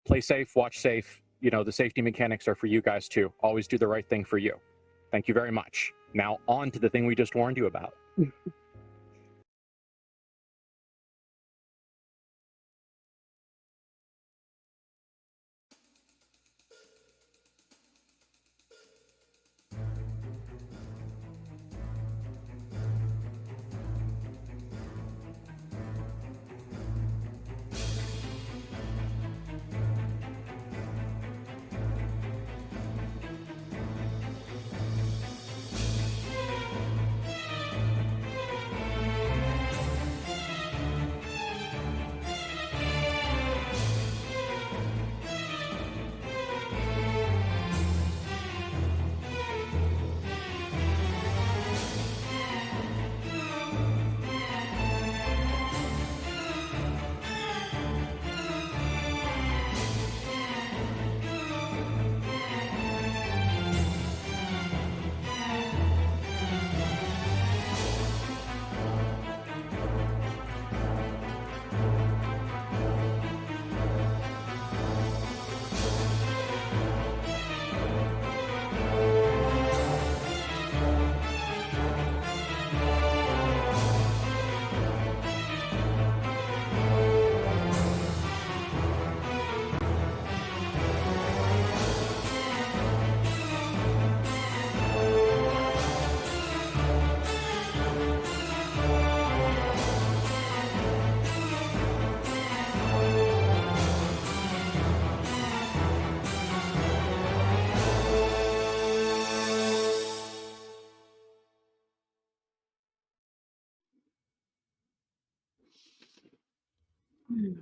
play safe, watch safe. You know, the safety mechanics are for you guys too. Always do the right thing for you. Thank you very much. Now on to the thing we just warned you about.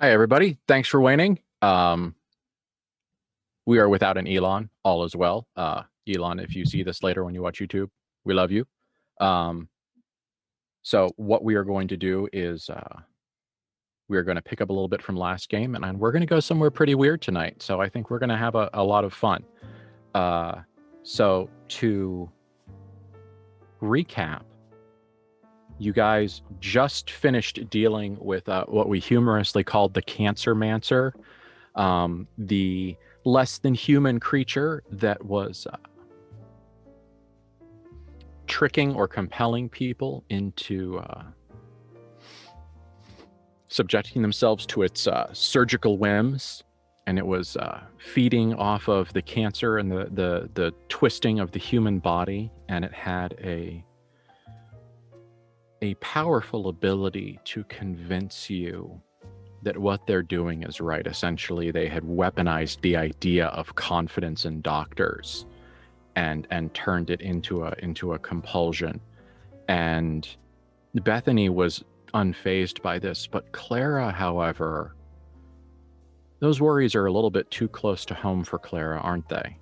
Hi, everybody. Thanks for waiting. We are without an Elon. All is well. Elon, if you see this later when you watch YouTube, we love you. So what we are going to do is we are going to pick up a little bit from last game, and we're going to go somewhere pretty weird tonight. So I think we're going to have a lot of fun. So to recap, you guys just finished dealing with what we humorously called the Cancer Mancer, the less than human creature that was tricking or compelling people into subjecting themselves to its surgical whims. And it was feeding off of the cancer and the twisting of the human body. And it had a powerful ability to convince you that what they're doing is right. Essentially, they had weaponized the idea of confidence in doctors and turned it into a compulsion. And Bethany was unfazed by this, but Clara, however, those worries are a little bit too close to home for Clara, aren't they?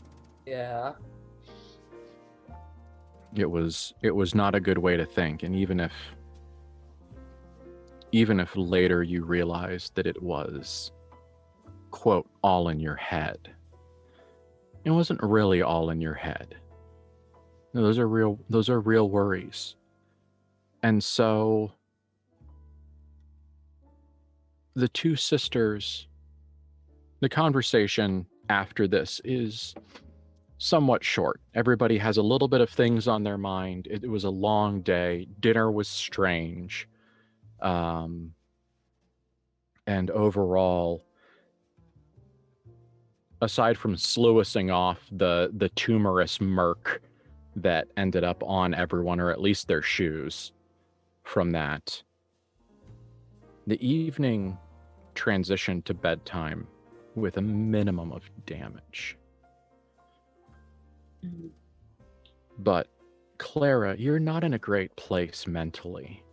Yeah. It was not a good way to think, and even if later you realize that it was, quote, all in your head, it wasn't really all in your head. No, those are real worries. And so the two sisters, the conversation after this is somewhat short. Everybody has a little bit of things on their mind. It was a long day. Dinner was strange. And overall, aside from sluicing off the tumorous murk that ended up on everyone, or at least their shoes from that, the evening transitioned to bedtime with a minimum of damage. But Clara, you're not in a great place mentally.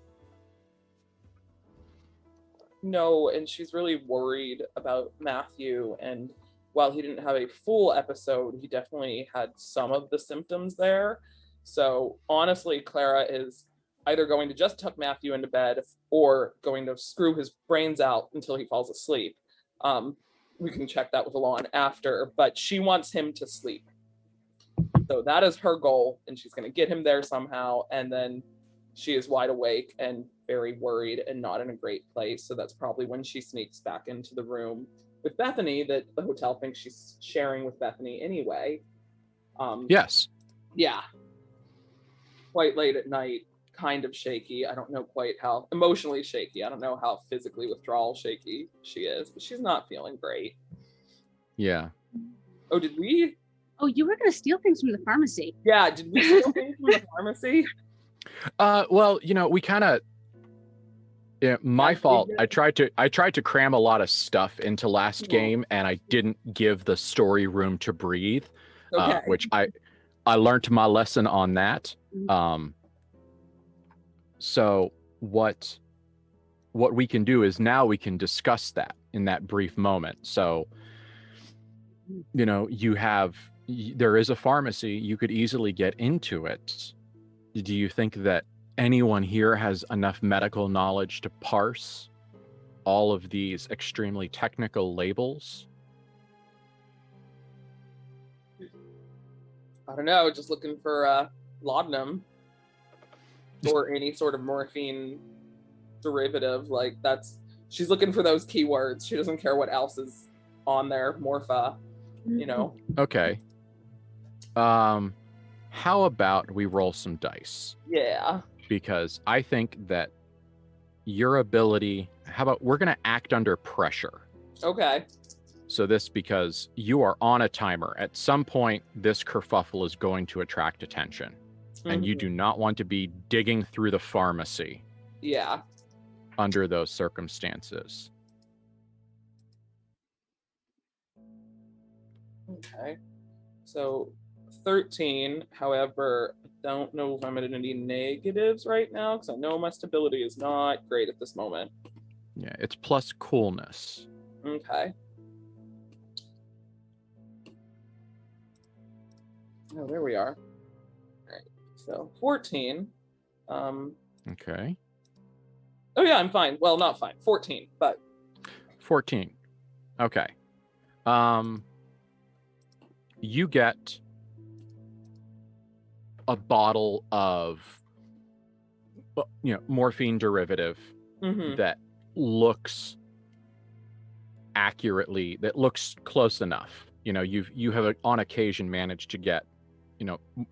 No, and she's really worried about Matthew, and while he didn't have a full episode, he definitely had some of the symptoms there. So honestly, Clara is either going to just tuck Matthew into bed or going to screw his brains out until he falls asleep. We can check that with Alon after, but she wants him to sleep. So that is her goal, and she's going to get him there somehow, and then she is wide awake and very worried and not in a great place. So that's probably when she sneaks back into the room with Bethany that the hotel thinks she's sharing with Bethany anyway. Yes. Yeah. Quite late at night, kind of shaky. I don't know quite how emotionally shaky. I don't know how physically withdrawal shaky she is, but she's not feeling great. Yeah. Oh, did we? Oh, you were going to steal things from the pharmacy. Yeah, did we steal things from the pharmacy? Well, we kind of. Yeah, my fault. I tried to cram a lot of stuff into last game, and I didn't give the story room to breathe, Okay. which I learned my lesson on that. So what we can do is now we can discuss that in that brief moment. So, there is a pharmacy. You could easily get into it. Do you think that anyone here has enough medical knowledge to parse all of these extremely technical labels? I don't know, just looking for laudanum or any sort of morphine derivative. Like she's looking for those keywords. She doesn't care what else is on there. Morpha, Okay. How about we roll some dice? Yeah. Because I think that your ability, how about we're going to act under pressure? Okay. So because you are on a timer, at some point, this kerfuffle is going to attract attention. And you do not want to be digging through the pharmacy. Yeah. Under those circumstances. Okay. So 13, however, I don't know if I'm at any negatives right now because I know my stability is not great at this moment. Yeah, it's plus coolness. Okay. Oh, there we are. All right. So 14. Okay. Oh yeah, I'm fine. Well, not fine. 14, but 14. Okay. You get a bottle of morphine derivative that looks close enough. You have on occasion managed to get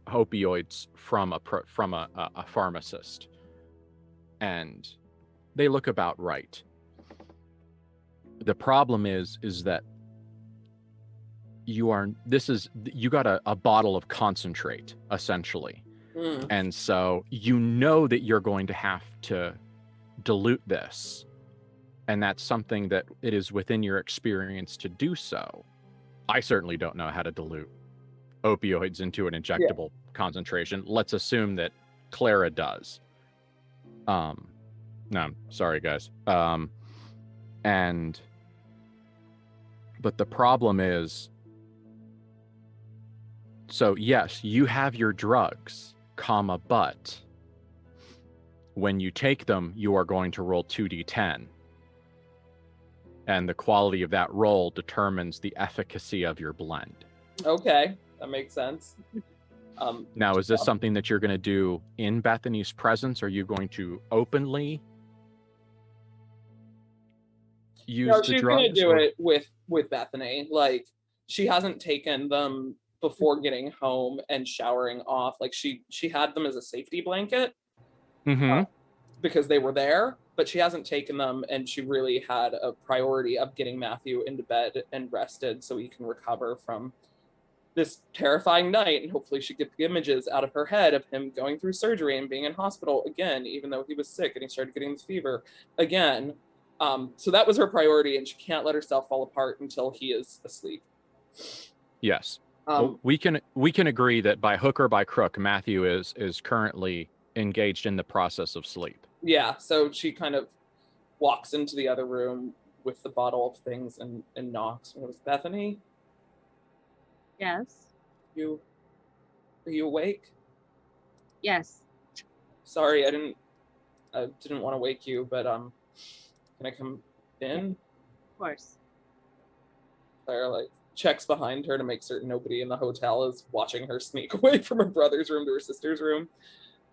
opioids from a pharmacist, and they look about right. The problem is that you got a bottle of concentrate, essentially. And so that you're going to have to dilute this. And that's something that it is within your experience to do so. I certainly don't know how to dilute opioids into an injectable concentration. Let's assume that Clara does. No, sorry, guys. But the problem is, so yes, you have your drugs, but when you take them, you are going to roll 2d10. And the quality of that roll determines the efficacy of your blend. Okay, that makes sense. Now, is this something that you're going to do in Bethany's presence? Are you going to openly use the drugs? No, she's going to do it with Bethany. Like, she hasn't taken them before getting home and showering off. Like, she had them as a safety blanket because they were there, but she hasn't taken them, and she really had a priority of getting Matthew into bed and rested so he can recover from this terrifying night, and hopefully she gets the images out of her head of him going through surgery and being in hospital again, even though he was sick and he started getting this fever again. So that was her priority, and she can't let herself fall apart until he is asleep. Yes. Well, we can agree that by hook or by crook, Matthew is currently engaged in the process of sleep. Yeah, so she kind of walks into the other room with the bottle of things and knocks. It was Bethany. Yes. Are you awake? Yes. Sorry, I didn't want to wake you, but can I come in? Of course. Clara checks behind her to make certain nobody in the hotel is watching her sneak away from her brother's room to her sister's room,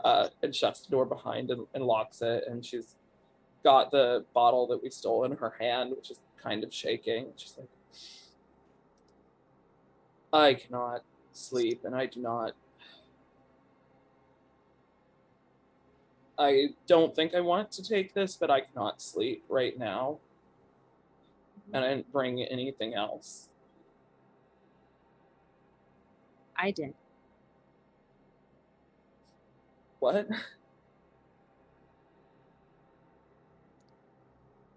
and shuts the door behind and locks it. And she's got the bottle that we stole in her hand, which is kind of shaking. She's like, I cannot sleep, and I don't think I want to take this, but I cannot sleep right now. And I didn't bring anything else. I did. What?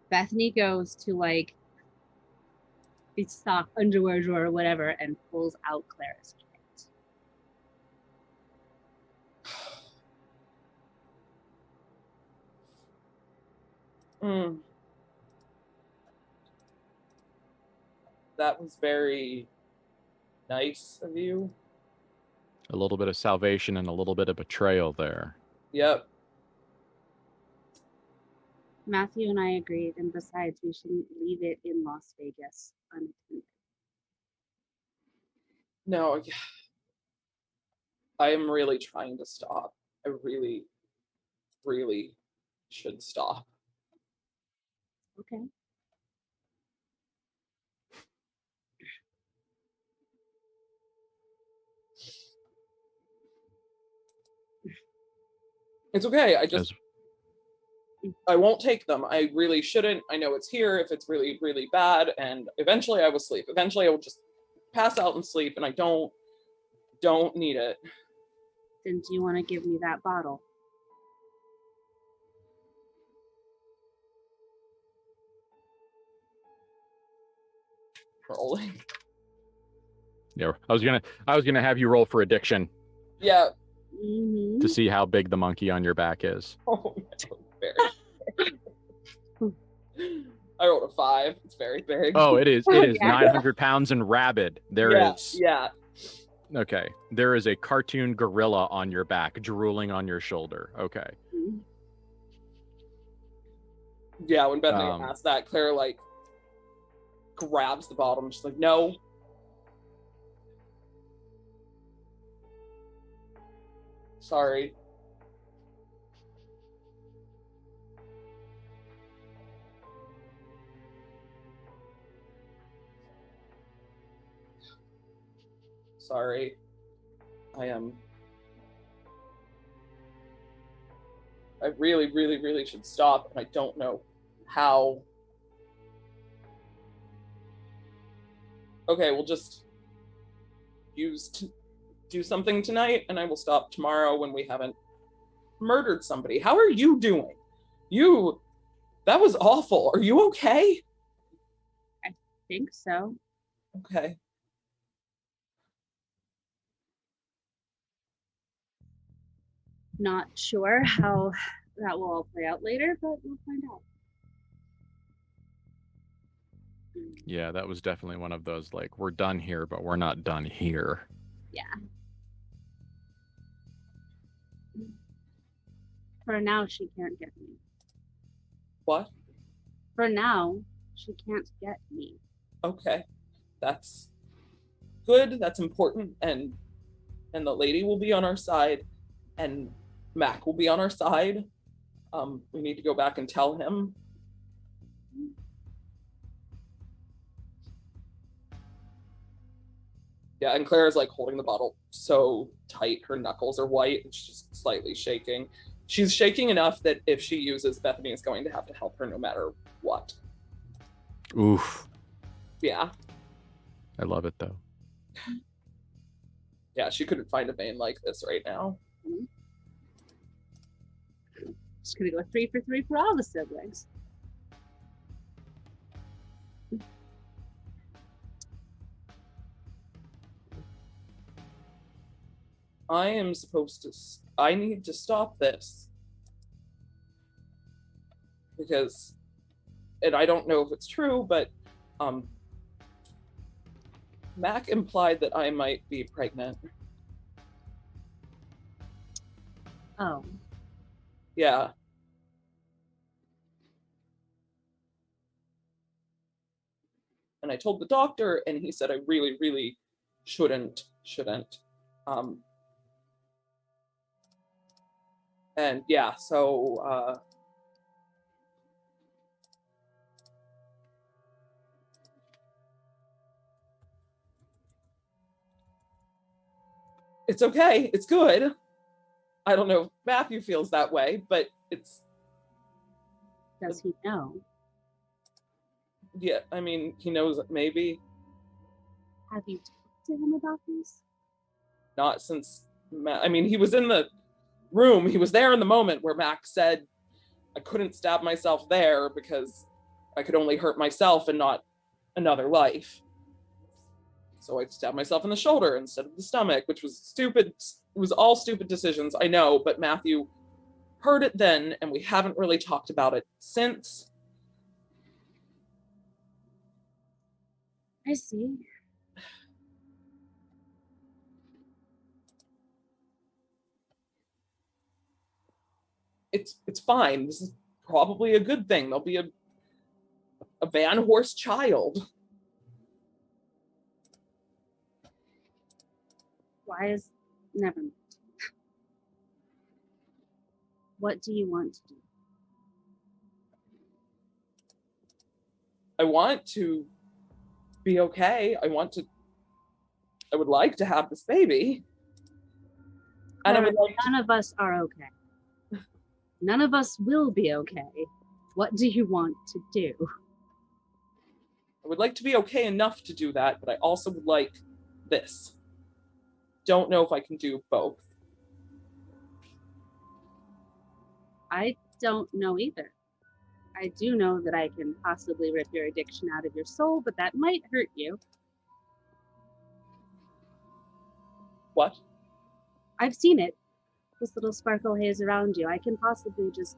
Bethany goes to like the sock underwear drawer or whatever and pulls out Clara's kit. That was very nice of you. A little bit of salvation and a little bit of betrayal there. Yep. Matthew and I agreed, and besides, we shouldn't leave it in Las Vegas unattended. No, I am really trying to stop. I really, really should stop. Okay. It's okay. I won't take them. I really shouldn't. I know it's here if it's really, really bad, and eventually I will sleep. Eventually I will just pass out and sleep, and I don't need it. Then do you want to give me that bottle? Rolling. Yeah, I was gonna have you roll for addiction. Yeah. Mm-hmm. To see how big the monkey on your back is. Oh, no, very. I rolled a 5. It's very big. Oh, it is. It is Yeah. 900 pounds and rabid. There is. Yeah. Okay. There is a cartoon gorilla on your back, drooling on your shoulder. Okay. Yeah, when Bethany asked that, Claire like grabs the bottom. She's like, no. Sorry. Sorry. I really, really, really should stop, and I don't know how. Okay, we'll just do something tonight, and I will stop tomorrow when we haven't murdered somebody. How are you doing? That was awful. Are you okay? I think so. Okay. Not sure how that will all play out later, but we'll find out. Yeah, that was definitely one of those, like, we're done here, but we're not done here. Yeah. For now, she can't get me. What? For now, she can't get me. Okay. That's good. That's important. And the lady will be on our side, and Mac will be on our side. We need to go back and tell him. Yeah, and Clara's like holding the bottle so tight. Her knuckles are white and she's just slightly shaking. She's shaking enough that if she uses, Bethany is going to have to help her no matter what. Oof. Yeah. I love it, though. Yeah, she couldn't find a vein like this right now. Just gonna go 3 for 3 for all the siblings. I need to stop this. Because, and I don't know if it's true, but Mac implied that I might be pregnant. Oh. Yeah. And I told the doctor, and he said I really, really shouldn't. And yeah, so It's okay. It's good. I don't know if Matthew feels that way, but it's... Does he know? Yeah, I mean, he knows maybe. Have you talked to him about this? Not since... I mean, he was in the room. He was there in the moment where Max said I couldn't stab myself there because I could only hurt myself and not another life. So I stabbed myself in the shoulder instead of the stomach, which was stupid. It was all stupid decisions, I know, but Matthew heard it then, and we haven't really talked about it since. I see. It's fine. This is probably a good thing. There'll be a Van Horst child. Why is... Never mind. What do you want to do? I want to be okay. I would like to have this baby. And I would like none of us are okay. None of us will be okay. What do you want to do? I would like to be okay enough to do that, but I also would like this. Don't know if I can do both. I don't know either. I do know that I can possibly rip your addiction out of your soul, but that might hurt you. What? I've seen it. This little sparkle haze around you. I can possibly just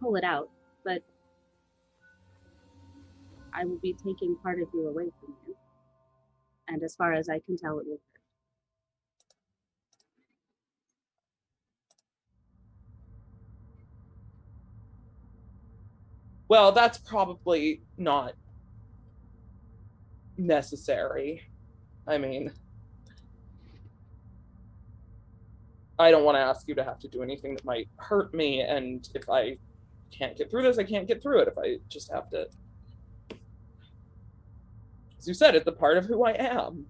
pull it out, but I will be taking part of you away from you. And as far as I can tell, it will hurt. Well, that's probably not necessary. I mean, I don't want to ask you to have to do anything that might hurt me, and if I can't get through this, I can't get through it. If I just have to... As you said, it's a part of who I am.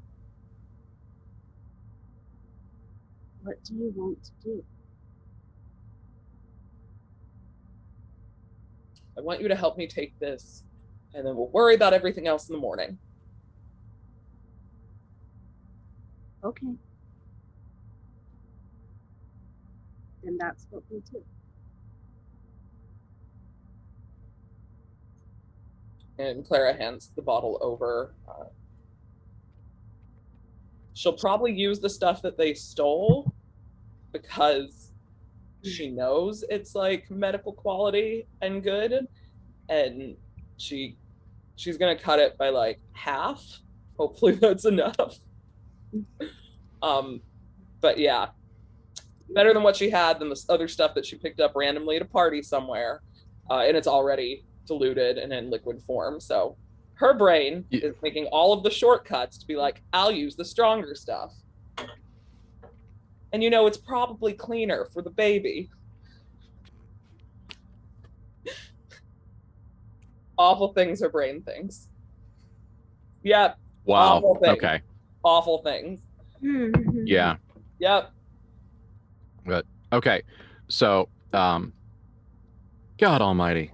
What do you want to do? I want you to help me take this, and then we'll worry about everything else in the morning. Okay. Then that's what we'll do. And Clara hands the bottle over. She'll probably use the stuff that they stole because she knows it's like medical quality and good, and she's gonna cut it by like half. Hopefully that's enough. But yeah, better than what she had than the other stuff that she picked up randomly at a party somewhere, and it's already diluted and in liquid form. So her brain is making all of the shortcuts to be like, I'll use the stronger stuff. And you know, it's probably cleaner for the baby. Awful things her brain thinks. Yep. Wow. Awful things. Okay. Awful things. Yeah. Yep. But okay. So, God almighty.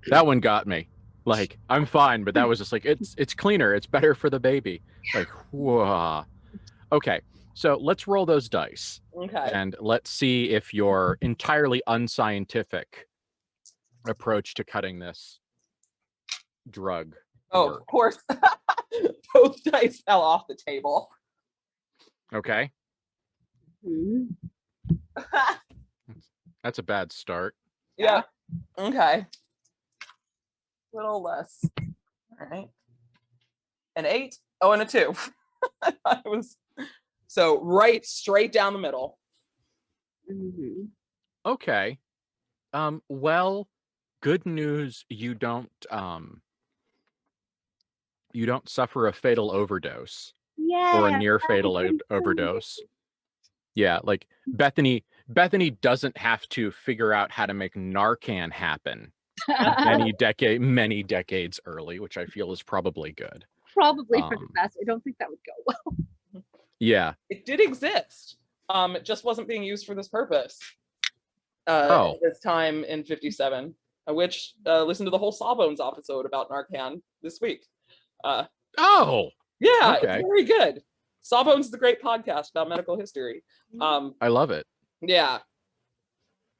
That one got me. Like, I'm fine, but that was just like, it's cleaner. It's better for the baby. Like, whoa. Okay. So let's roll those dice. Okay. And let's see if your entirely unscientific approach to cutting this drug. Oh, worked. of course. Both dice fell off the table. Okay. Mm-hmm. That's a bad start. Yeah. Okay. Little less. All right. An 8. Oh, and a 2. I thought it was so right straight down the middle. Mm-hmm. Okay. Well, good news, you don't suffer a fatal overdose. Yeah. Or a near fatal overdose. Yeah, like Bethany doesn't have to figure out how to make Narcan happen many decades early, which I feel is probably good. Probably for the best. I don't think that would go well. Yeah. It did exist. It just wasn't being used for this purpose. This time in 57, which listen to the whole Sawbones episode about Narcan this week. Yeah, okay. it's very good. Sawbones is a great podcast about medical history. I love it. Yeah,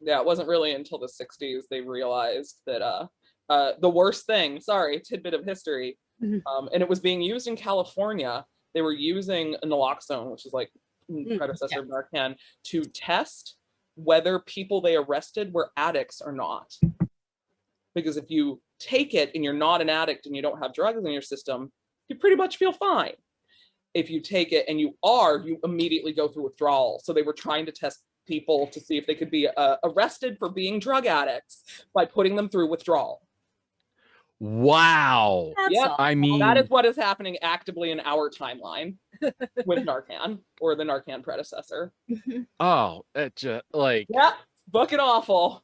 it wasn't really until the 60s they realized that the worst thing, tidbit of history, and it was being used in California. They were using naloxone, which is like predecessor of Narcan, to test whether people they arrested were addicts or not. Because if you take it and you're not an addict and you don't have drugs in your system, you pretty much feel fine. If you take it and you immediately go through withdrawal. So they were trying to test people to see if they could be arrested for being drug addicts by putting them through withdrawal. Wow. Yep. I mean, that is what is happening actively in our timeline with Narcan, or the Narcan predecessor. Oh, it just like, yeah, fucking awful.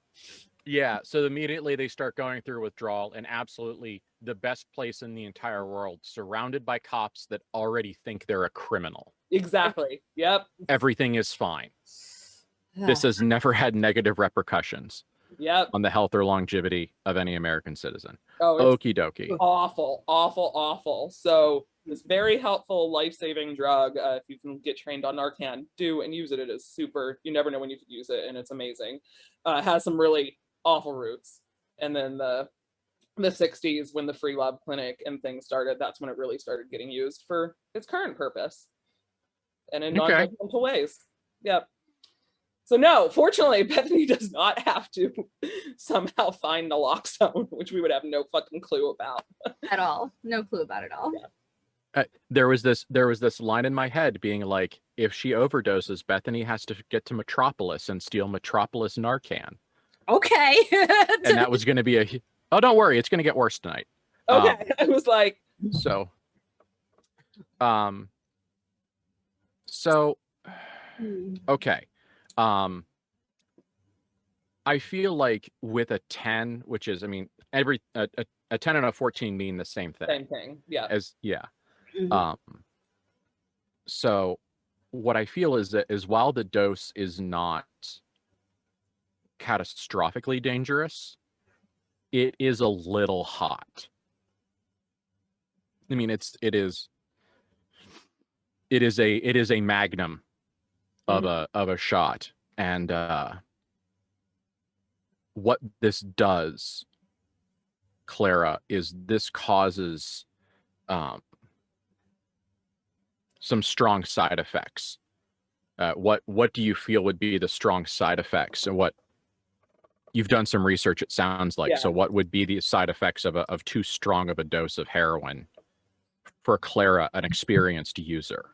Yeah, so immediately they start going through withdrawal, and absolutely the best place in the entire world, surrounded by cops that already think they're a criminal. Exactly. Yep. Everything is fine. This has never had negative repercussions. Yep. On the health or longevity of any American citizen. Oh, okie dokie. Awful. So this very helpful life-saving drug, if you can get trained on Narcan, do and use it. It is super. You never know when you could use it, and it's amazing. Has some really awful roots. And then the 60s, when the free lab clinic and things started, that's when it really started getting used for its current purpose. And in non-judgmental ways. Yep. So no, fortunately, Bethany does not have to somehow find naloxone, which we would have no fucking clue about. At all. No clue about it all. Yeah. There was this line in my head being like, if she overdoses, Bethany has to get to Metropolis and steal Metropolis Narcan. Okay. And that was going to be oh, don't worry, it's going to get worse tonight. Okay. I was like, so okay. I feel like with a 10, which is, I mean, every a 10 and a 14 mean the same thing. Same thing. Yeah. So what I feel is that while the dose is not catastrophically dangerous, it is a little hot. I mean, it is a magnum of a shot, and what this does, Clara, is this causes some strong side effects. What do you feel would be the strong side effects? And what you've done some research, it sounds like. Yeah. So what would be the side effects of too strong of a dose of heroin for Clara, an experienced user?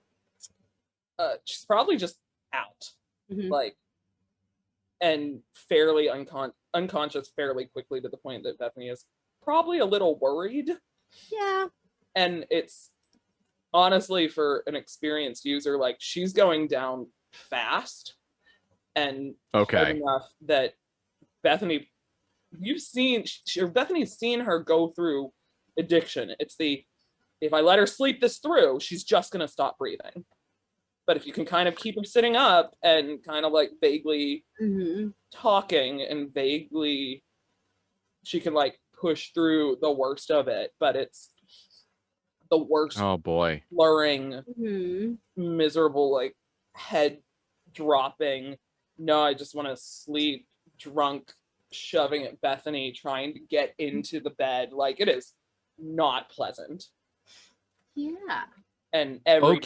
She's probably just out, like, and fairly unconscious fairly quickly, to the point that Bethany is probably a little worried. Yeah. And it's honestly, for an experienced user, like, she's going down fast and hard enough that Bethany, Bethany's seen her go through addiction. It's if I let her sleep this through, she's just gonna stop breathing. But if you can kind of keep her sitting up and kind of like vaguely talking, and vaguely, she can like push through the worst of it. But it's the worst. Oh boy. Blurring, miserable, like head dropping. No, I just want to sleep, drunk, shoving at Bethany, trying to get into the bed. Like, it is not pleasant. Yeah. And every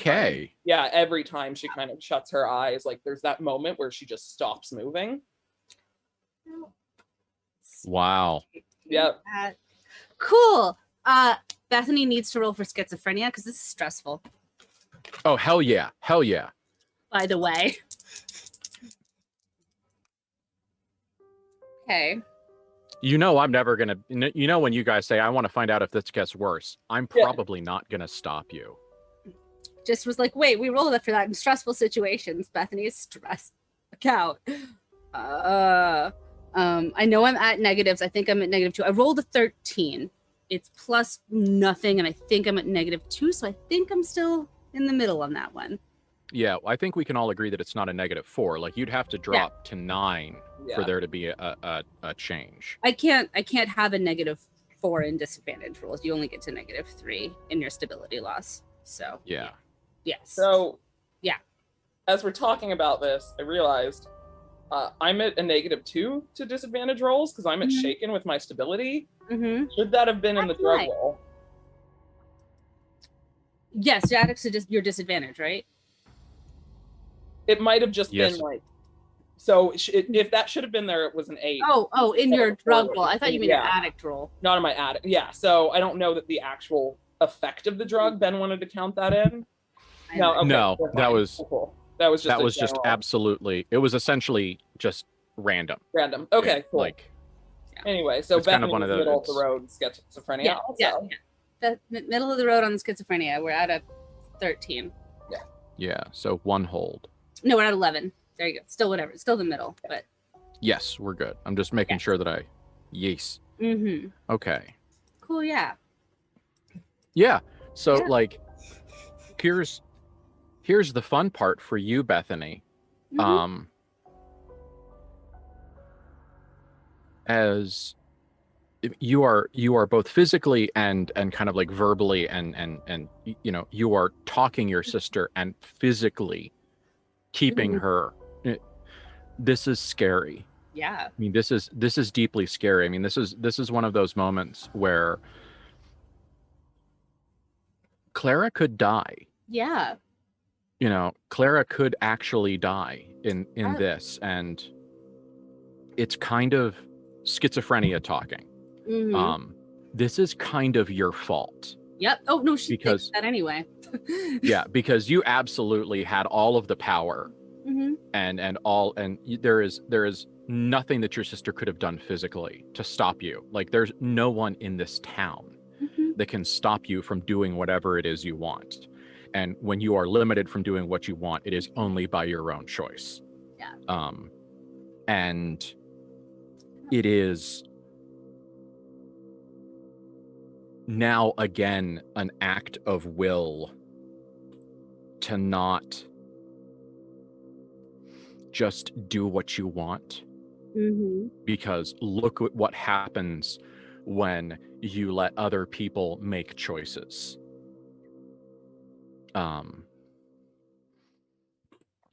time she kind of shuts her eyes, like, there's that moment where she just stops moving. Wow. Yep. Cool. Bethany needs to roll for schizophrenia because this is stressful. Oh, hell yeah. Hell yeah. By the way. Okay. You know, I'm never going to, you know, when you guys say, I want to find out if this gets worse, I'm probably not going to stop you. Just was like, wait, we rolled it for that in stressful situations. Bethany is stressed out. I know I'm at negatives. I think I'm at -2. I rolled a 13. It's plus nothing, and I think I'm at -2, so I think I'm still in the middle on that one. Yeah, I think we can all agree that it's not a -4. Like you'd have to drop to 9 for there to be a change. I can't have a -4 in disadvantage rolls. You only get to -3 in your stability loss. So Yeah. Yes. So yeah. As we're talking about this, I realized I'm at a -2 to disadvantage rolls because I'm at shaken with my stability. Should that have been in the drug roll? Yes, Jadix is your disadvantage, right? It might have just been like, so if that should have been there, it was an 8. Oh, in your drug roll. I thought you meant your addict roll. Not in my addict. Yeah, so I don't know that the actual effect of the drug, Ben wanted to count that in. No, okay, no, that was cool. That was just absolutely, it was essentially just random. Okay, cool. Like, anyway, so Bethany kind of one of those middle of the road schizophrenia. Yeah. The middle of the road on the schizophrenia. We're at a 13. Yeah, so 1 hold. No, we're at 11. There you go. Still whatever. It's still the middle, but yes, we're good. I'm just making sure that yes. Okay. Cool. Yeah. So like, here's the fun part for you, Bethany. As you are both physically and kind of like verbally and you know, you are talking your sister and physically keeping her. This is scary. Yeah. I mean, this is deeply scary. I mean, this is one of those moments where Clara could die. Yeah. You know, Clara could actually die in this, and it's kind of schizophrenia talking. This is kind of your fault. Yep. Oh no, she because that anyway. Yeah, because you absolutely had all of the power, and there is nothing that your sister could have done physically to stop you. Like, there's no one in this town that can stop you from doing whatever it is you want. And when you are limited from doing what you want, it is only by your own choice. Yeah. And it is now again an act of will to not just do what you want, because look at what happens when you let other people make choices.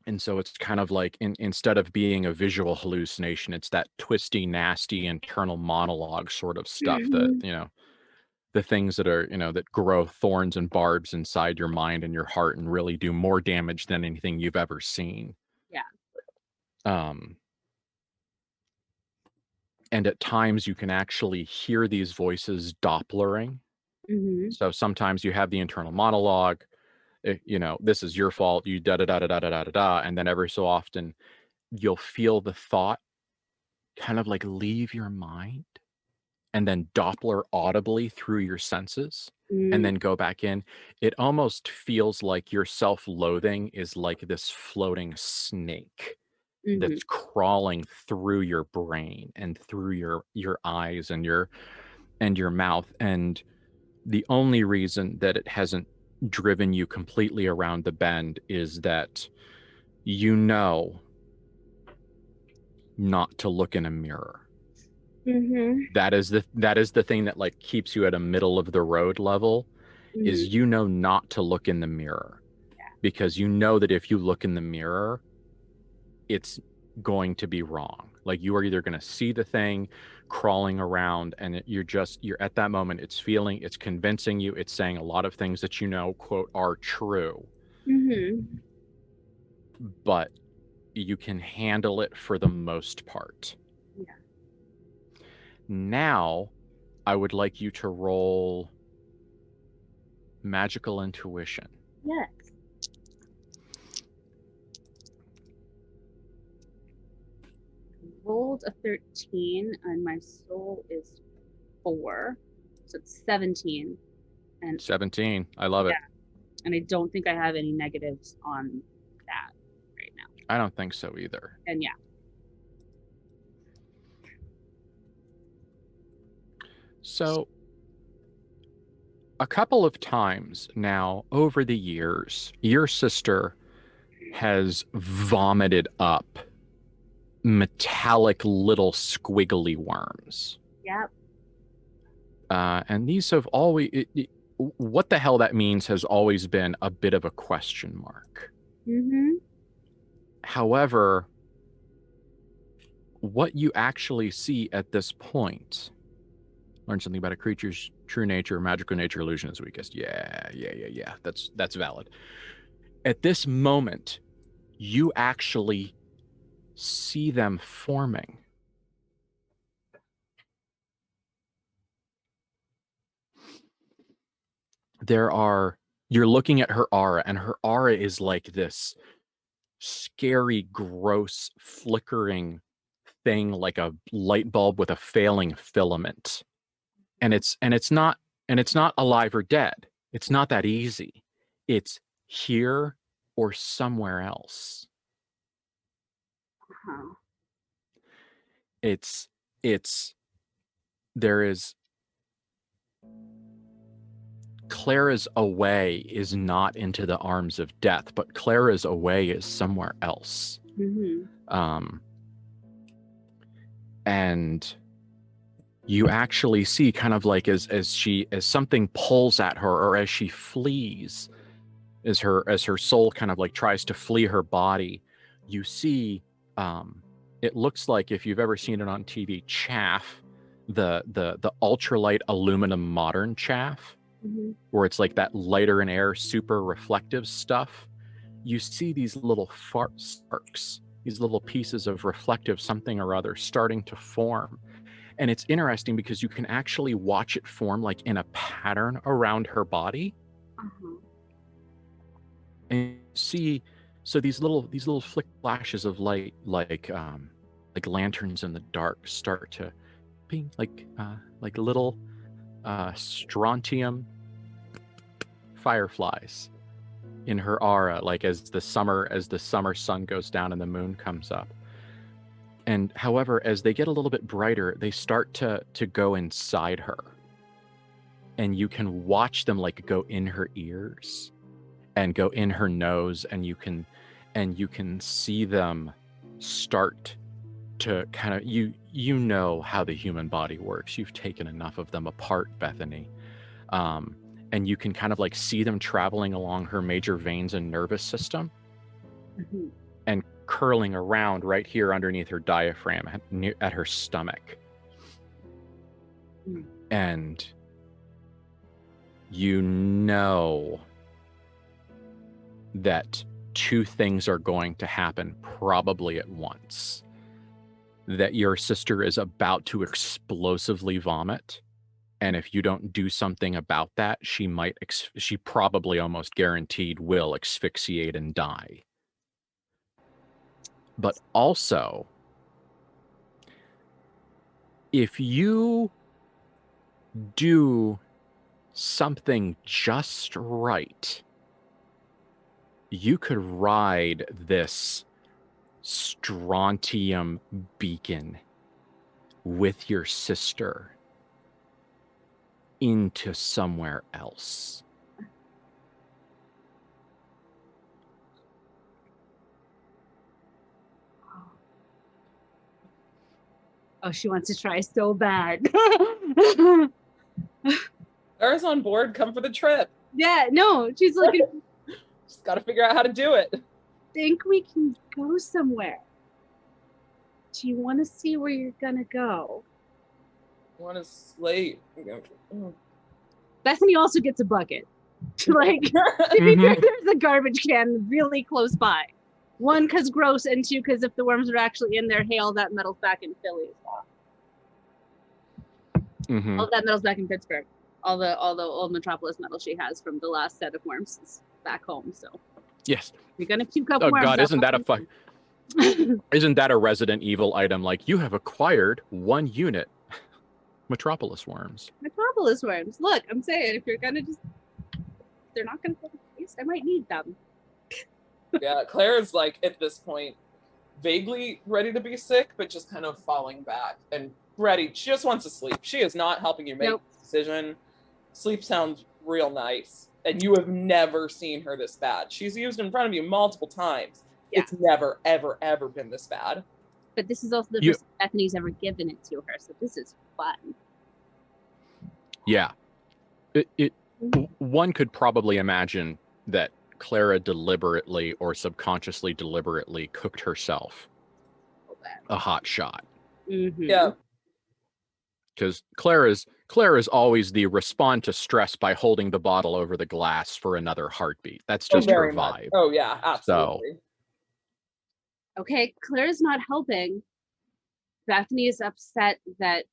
And so it's kind of like, instead of being a visual hallucination, it's that twisty, nasty internal monologue sort of stuff that, you know, the things that are, you know, that grow thorns and barbs inside your mind and your heart and really do more damage than anything you've ever seen. Yeah. And at times you can actually hear these voices Dopplering. So sometimes you have the internal monologue, you know, this is your fault, you da da da da da da da da, and then every so often you'll feel the thought kind of like leave your mind and then Doppler audibly through your senses and then go back in. It almost feels like your self-loathing is like this floating snake that's crawling through your brain and through your eyes and your mouth. And the only reason that it hasn't driven you completely around the bend is that you know not to look in a mirror. That is the thing that like keeps you at a middle of the road level, is you know not to look in the mirror, because you know that if you look in the mirror, it's going to be wrong. Like, you are either going to see the thing crawling around and you're at that moment, it's convincing you, it's saying a lot of things that, you know, quote, are true, but you can handle it for the most part. Now I would like you to roll magical intuition. Yes. Rolled a 13 and my soul is 4, so it's 17. And 17. I love it. And I don't think I have any negatives on that right now. I don't think so either. And so a couple of times now over the years, your sister has vomited up metallic little squiggly worms. Yep. And these have always... what the hell that means has always been a bit of a question mark. Mm-hmm. However, what you actually see at this point... Learn something about a creature's true nature, magical nature, illusion is weakest. Yeah. That's valid. At this moment, you actually see them forming. You're looking at her aura, and her aura is like this scary, gross, flickering thing, like a light bulb with a failing filament. And it's not alive or dead. It's not that easy. It's here or somewhere else. Uh-huh. There is Clara's away is not into the arms of death, but Clara's away is somewhere else. Mm-hmm. And you actually see kind of like as something pulls at her, or as she flees, as her soul kind of like tries to flee her body, you see it looks like, if you've ever seen it on TV, chaff, the ultralight aluminum modern chaff, Mm-hmm. where it's like that lighter in air, super reflective stuff. You see these little sparks, these little pieces of reflective something or other starting to form. And it's interesting because you can actually watch it form like in a pattern around her body. Uh-huh. And you see, so these little flick flashes of light, like lanterns in the dark, start to ping, like little strontium fireflies in her aura, like as the summer sun goes down and the moon comes up. And however, as they get a little bit brighter, they start to go inside her, and you can watch them like go in her ears and go in her nose, and you can see them start to kind of, you know how the human body works. You've taken enough of them apart, Bethany. And you can kind of like see them traveling along her major veins and nervous system, Mm-hmm. and curling around right here underneath her diaphragm at her stomach. Mm. And you know that two things are going to happen probably at once. That your sister is about to explosively vomit, and if you don't do something about that, she probably almost guaranteed will asphyxiate and die. But also, if you do something just right, you could ride this strontium beacon with your sister into somewhere else. Oh, she wants to try so bad. Clara's on board. Come for the trip. Yeah, no, she's like, Just got to figure out how to do it. think we can go somewhere. Do you want to see where you're gonna go? One is late. Bethany also gets a bucket. Like, there's a garbage can really close by. One, because gross, and two, because if the worms are actually in there, hey, all that metal's back in Philly as well. Mm-hmm. All that metal's back in Pittsburgh. All the old Metropolis metal she has from the last set of worms is back home. So Yes. you're gonna puke up Oh worms. God, isn't that a Resident Evil item? Like, you have acquired 1 unit Metropolis worms. Metropolis worms. Look, I'm saying, if you're gonna they're not gonna go to waste. I might need them. Yeah, Clara's like at this point vaguely ready to be sick, but just kind of falling back and ready. She just wants to sleep. She is not helping you make Nope. a decision. Sleep sounds real nice. and you have never seen her this bad. She's used in front of you multiple times. Yeah. It's never, ever, ever been this bad. But this is also the first time Bethany's ever given it to her, so this is fun. Yeah. One could probably imagine that Clara deliberately or subconsciously deliberately cooked herself a hot shot. Mm-hmm. Yeah. Because Clara's always the respond to stress by holding the bottle over the glass for another heartbeat. That's just her very vibe. much. Oh yeah, absolutely. Okay, Clara's not helping. Bethany is upset that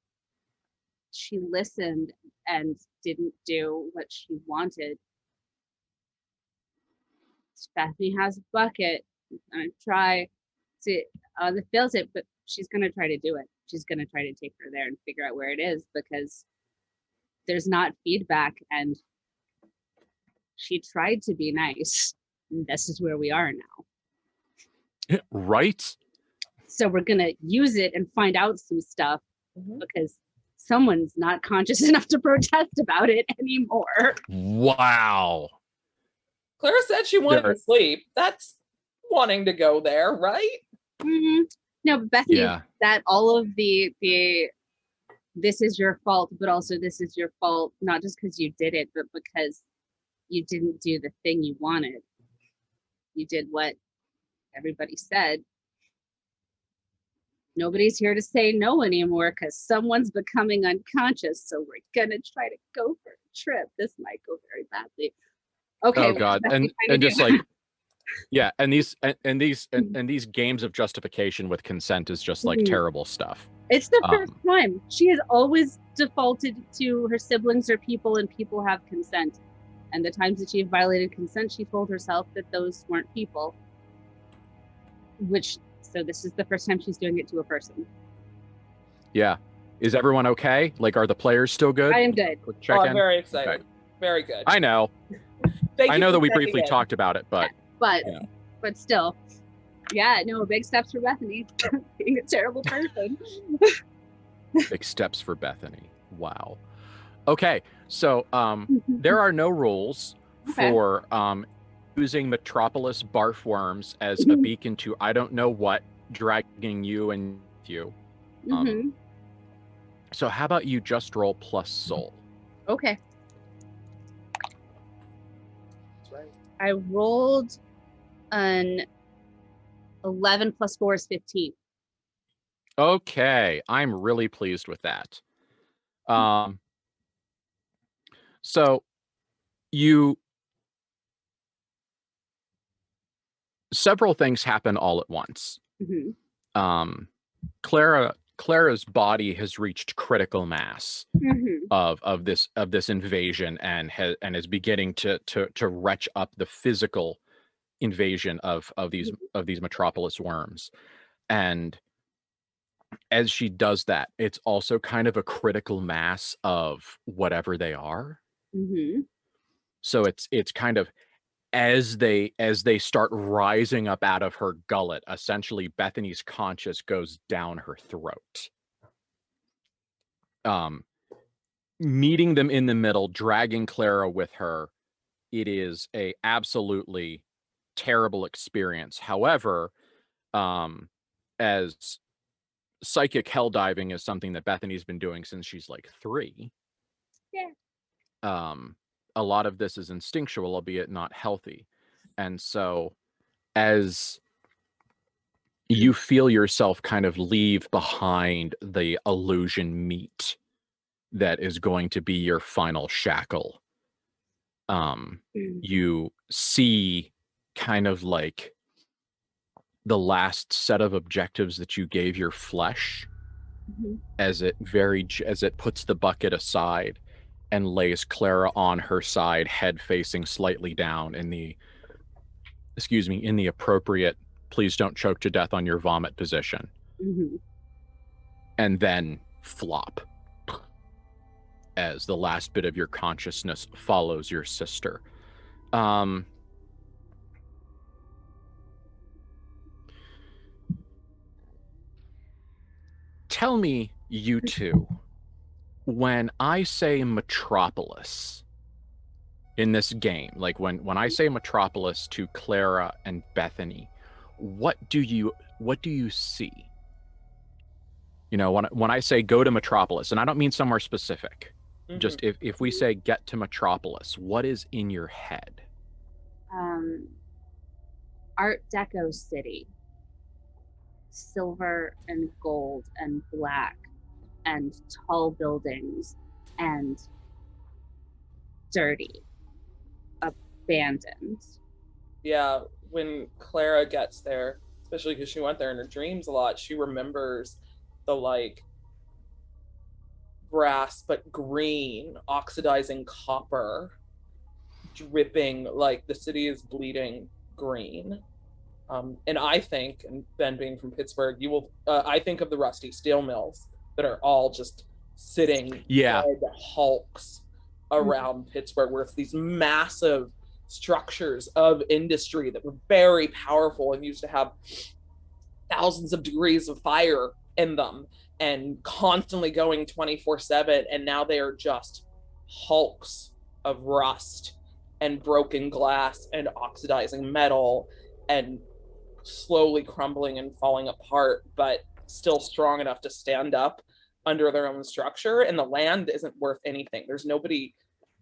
she listened and didn't do what she wanted. Bethany has a bucket. I'm gonna try to the fails it, but she's gonna try to do it. She's gonna try to take her there and figure out where it is, because there's not feedback, and she tried to be nice. And this is where we are now. Right? So we're gonna use it and find out some stuff, because someone's not conscious enough to protest about it anymore. Wow. Clara said she wanted to sleep. That's wanting to go there, right? Mm-hmm. No, but Bethany, that all of the this is your fault, but also this is your fault, not just because you did it, but because you didn't do the thing you wanted. You did what everybody said. Nobody's here to say no anymore because someone's becoming unconscious. So we're gonna try to go for a trip. This might go very badly. Okay. Oh God, and just like, yeah, and these games of justification with consent is just like terrible stuff. It's the first time. She has always defaulted to her siblings or people, and people have consent. And the times that she violated consent, she told herself that those weren't people. So this is the first time she's doing it to a person. Yeah. Is everyone okay? Like, are the players still good? I am good. Quick check in. I'm very excited. Okay. Very good. I know. I know that we briefly talked about it, but still, yeah, no, big steps for Bethany. Being a terrible person. Big steps for Bethany. Wow. Okay, so there are no rules for using Metropolis barf worms as a beacon to I don't know what, dragging you and you. So how about you just roll plus soul? Okay. That's right. I rolled an 11 plus 4 is 15. Okay, I'm really pleased with that. So several things happen all at once. Clara's body has reached critical mass of this invasion and is beginning to retch up the physical invasion of these Metropolis worms. And as she does that, it's also kind of a critical mass of whatever they are. So it's kind of as they start rising up out of her gullet, essentially Bethany's conscience goes down her throat. Meeting them in the middle, dragging Clara with her, it is a absolutely terrible experience. However, as psychic hell diving is something that Bethany's been doing since she's like 3. A lot of this is instinctual, albeit not healthy. And so as you feel yourself kind of leave behind the illusion meat that is going to be your final shackle, you see kind of like the last set of objectives that you gave your flesh as it puts the bucket aside and lays Clara on her side, head facing slightly down in the appropriate please don't choke to death on your vomit position. And then flop as the last bit of your consciousness follows your sister. Tell me, you two, when I say Metropolis, in this game, like when I say Metropolis to Clara and Bethany, what do you see? You know, when I say go to Metropolis, and I don't mean somewhere specific, just if we say get to Metropolis, what is in your head? Art Deco city, silver and gold and black and tall buildings and dirty, abandoned. Yeah, when Clara gets there, especially because she went there in her dreams a lot, she remembers the like brass but green oxidizing copper dripping, like the city is bleeding green. And I think, and Ben being from Pittsburgh, you will I think of the rusty steel mills that are all just sitting dead hulks around Pittsburgh, where it's these massive structures of industry that were very powerful and used to have thousands of degrees of fire in them and constantly going 24/7, and now they are just hulks of rust and broken glass and oxidizing metal and slowly crumbling and falling apart, but still strong enough to stand up under their own structure. And the land isn't worth anything. There's nobody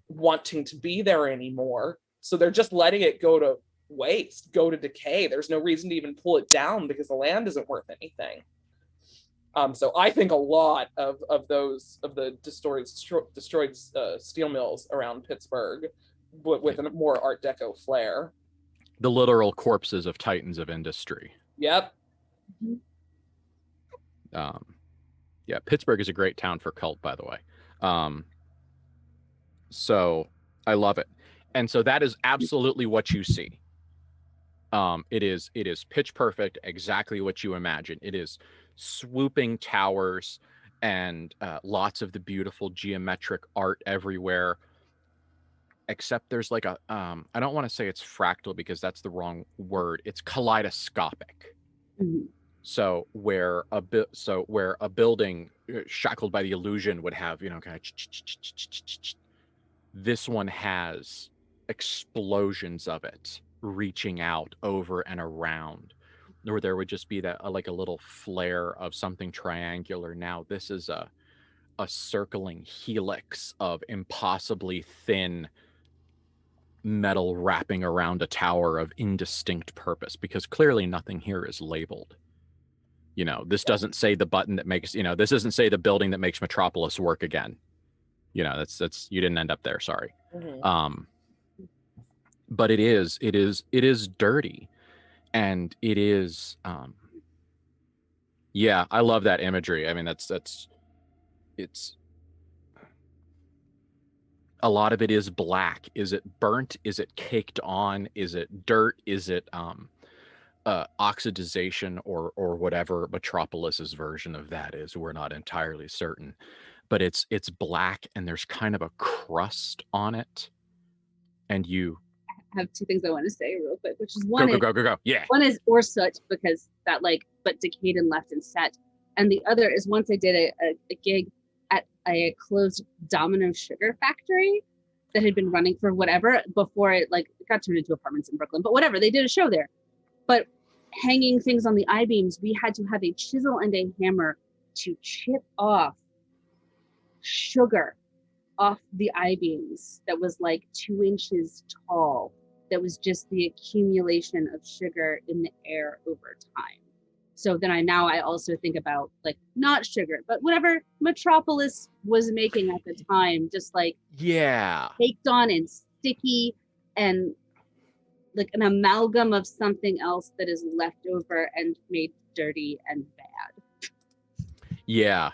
wanting to be there anymore, so they're just letting it go to waste, go to decay. There's no reason to even pull it down because the land isn't worth anything. So I think a lot of the destroyed steel mills around Pittsburgh, with a more Art Deco flair. The literal corpses of titans of industry. Yep. Yeah, Pittsburgh is a great town for KULT, by the way. So I love it. And so that is absolutely what you see. It is pitch perfect, exactly what you imagine. It is swooping towers and lots of the beautiful geometric art everywhere. Except there's like a I don't want to say it's fractal because that's the wrong word. It's kaleidoscopic. So where a building shackled by the illusion would have, you know, kind of, this one has explosions of it reaching out over and around, or there would just be that like a little flare of something triangular. Now this is a circling helix of impossibly thin metal wrapping around a tower of indistinct purpose, because clearly nothing here is labeled. You know, this doesn't say the button that makes, you know, this doesn't say the building that makes Metropolis work again. You know, that's you didn't end up there, sorry. But it is dirty, and it is yeah, I love that imagery. I mean, it's a lot of it is black. Is it burnt? Is it caked on? Is it dirt? Is it oxidization or whatever Metropolis's version of that is? We're not entirely certain, but it's black and there's kind of a crust on it. And you have two things I want to say real quick, which is go. Yeah. One is or soot, because that like but decayed and left and set. And the other is once I did a gig at a closed Domino sugar factory that had been running for whatever before it got turned into apartments in Brooklyn, but whatever, they did a show there. But hanging things on the I-beams, we had to have a chisel and a hammer to chip off sugar off the I-beams that was like 2 inches tall. That was just the accumulation of sugar in the air over time. So then I also think about like not sugar, but whatever Metropolis was making at the time, just like baked on and sticky and like an amalgam of something else that is left over and made dirty and bad. Yeah.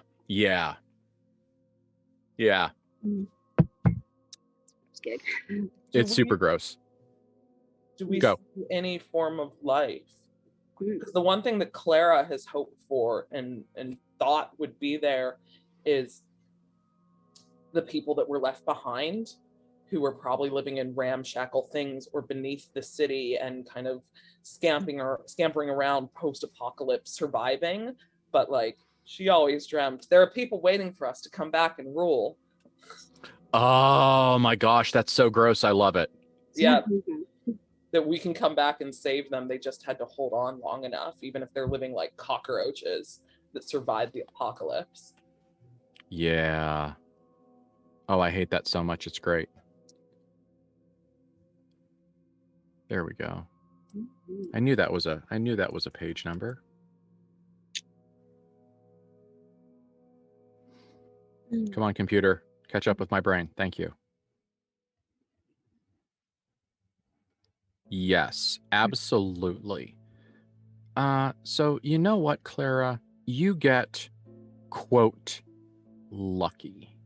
It's super gross. Do we see any form of life? Because the one thing that Clara has hoped for and thought would be there is the people that were left behind, who were probably living in ramshackle things or beneath the city and kind of scampering around post-apocalypse surviving. But like she always dreamt there are people waiting for us to come back and rule. Oh my gosh, that's so gross. I love it. Yeah, that we can come back and save them. They just had to hold on long enough, even if they're living like cockroaches that survived the apocalypse. Yeah. Oh, I hate that so much. It's great. There we go. I knew that was a page number. Come on, computer. Catch up with my brain. Thank you. Yes, absolutely. So you know what, Clara? You get, quote, lucky.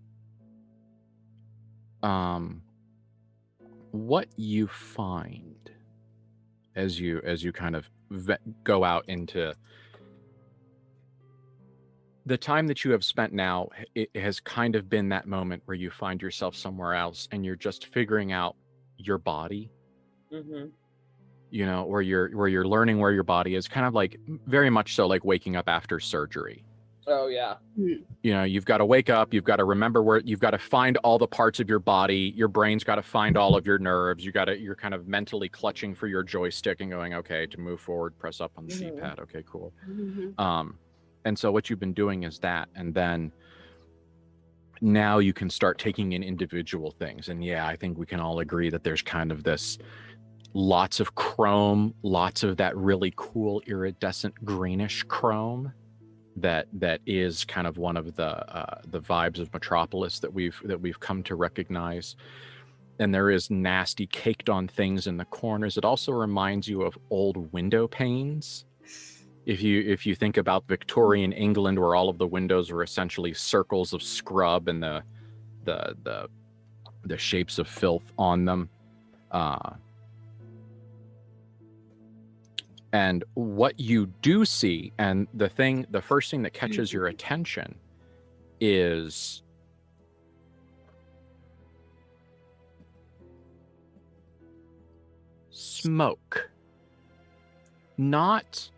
What you find as you kind of go out into the time that you have spent now, it has kind of been that moment where you find yourself somewhere else and you're just figuring out your body. Mm-hmm. You know, where you're learning where your body is, kind of like very much so like waking up after surgery. Oh yeah. You know, you've got to wake up, you've got to remember where, you've got to find all the parts of your body, your brain's got to find all of your nerves, you're kind of mentally clutching for your joystick and going, okay, to move forward, press up on the D-pad. Okay, cool. And so what you've been doing is that, and then now you can start taking in individual things. And yeah, I think we can all agree that there's kind of this lots of chrome, lots of that really cool iridescent greenish chrome that is kind of one of the vibes of Metropolis that we've come to recognize. And there is nasty caked on things in the corners. It also reminds you of old window panes. If you think about Victorian England, where all of the windows were essentially circles of scrub and the shapes of filth on them. And what you do see, and the first thing that catches your attention is smoke. Not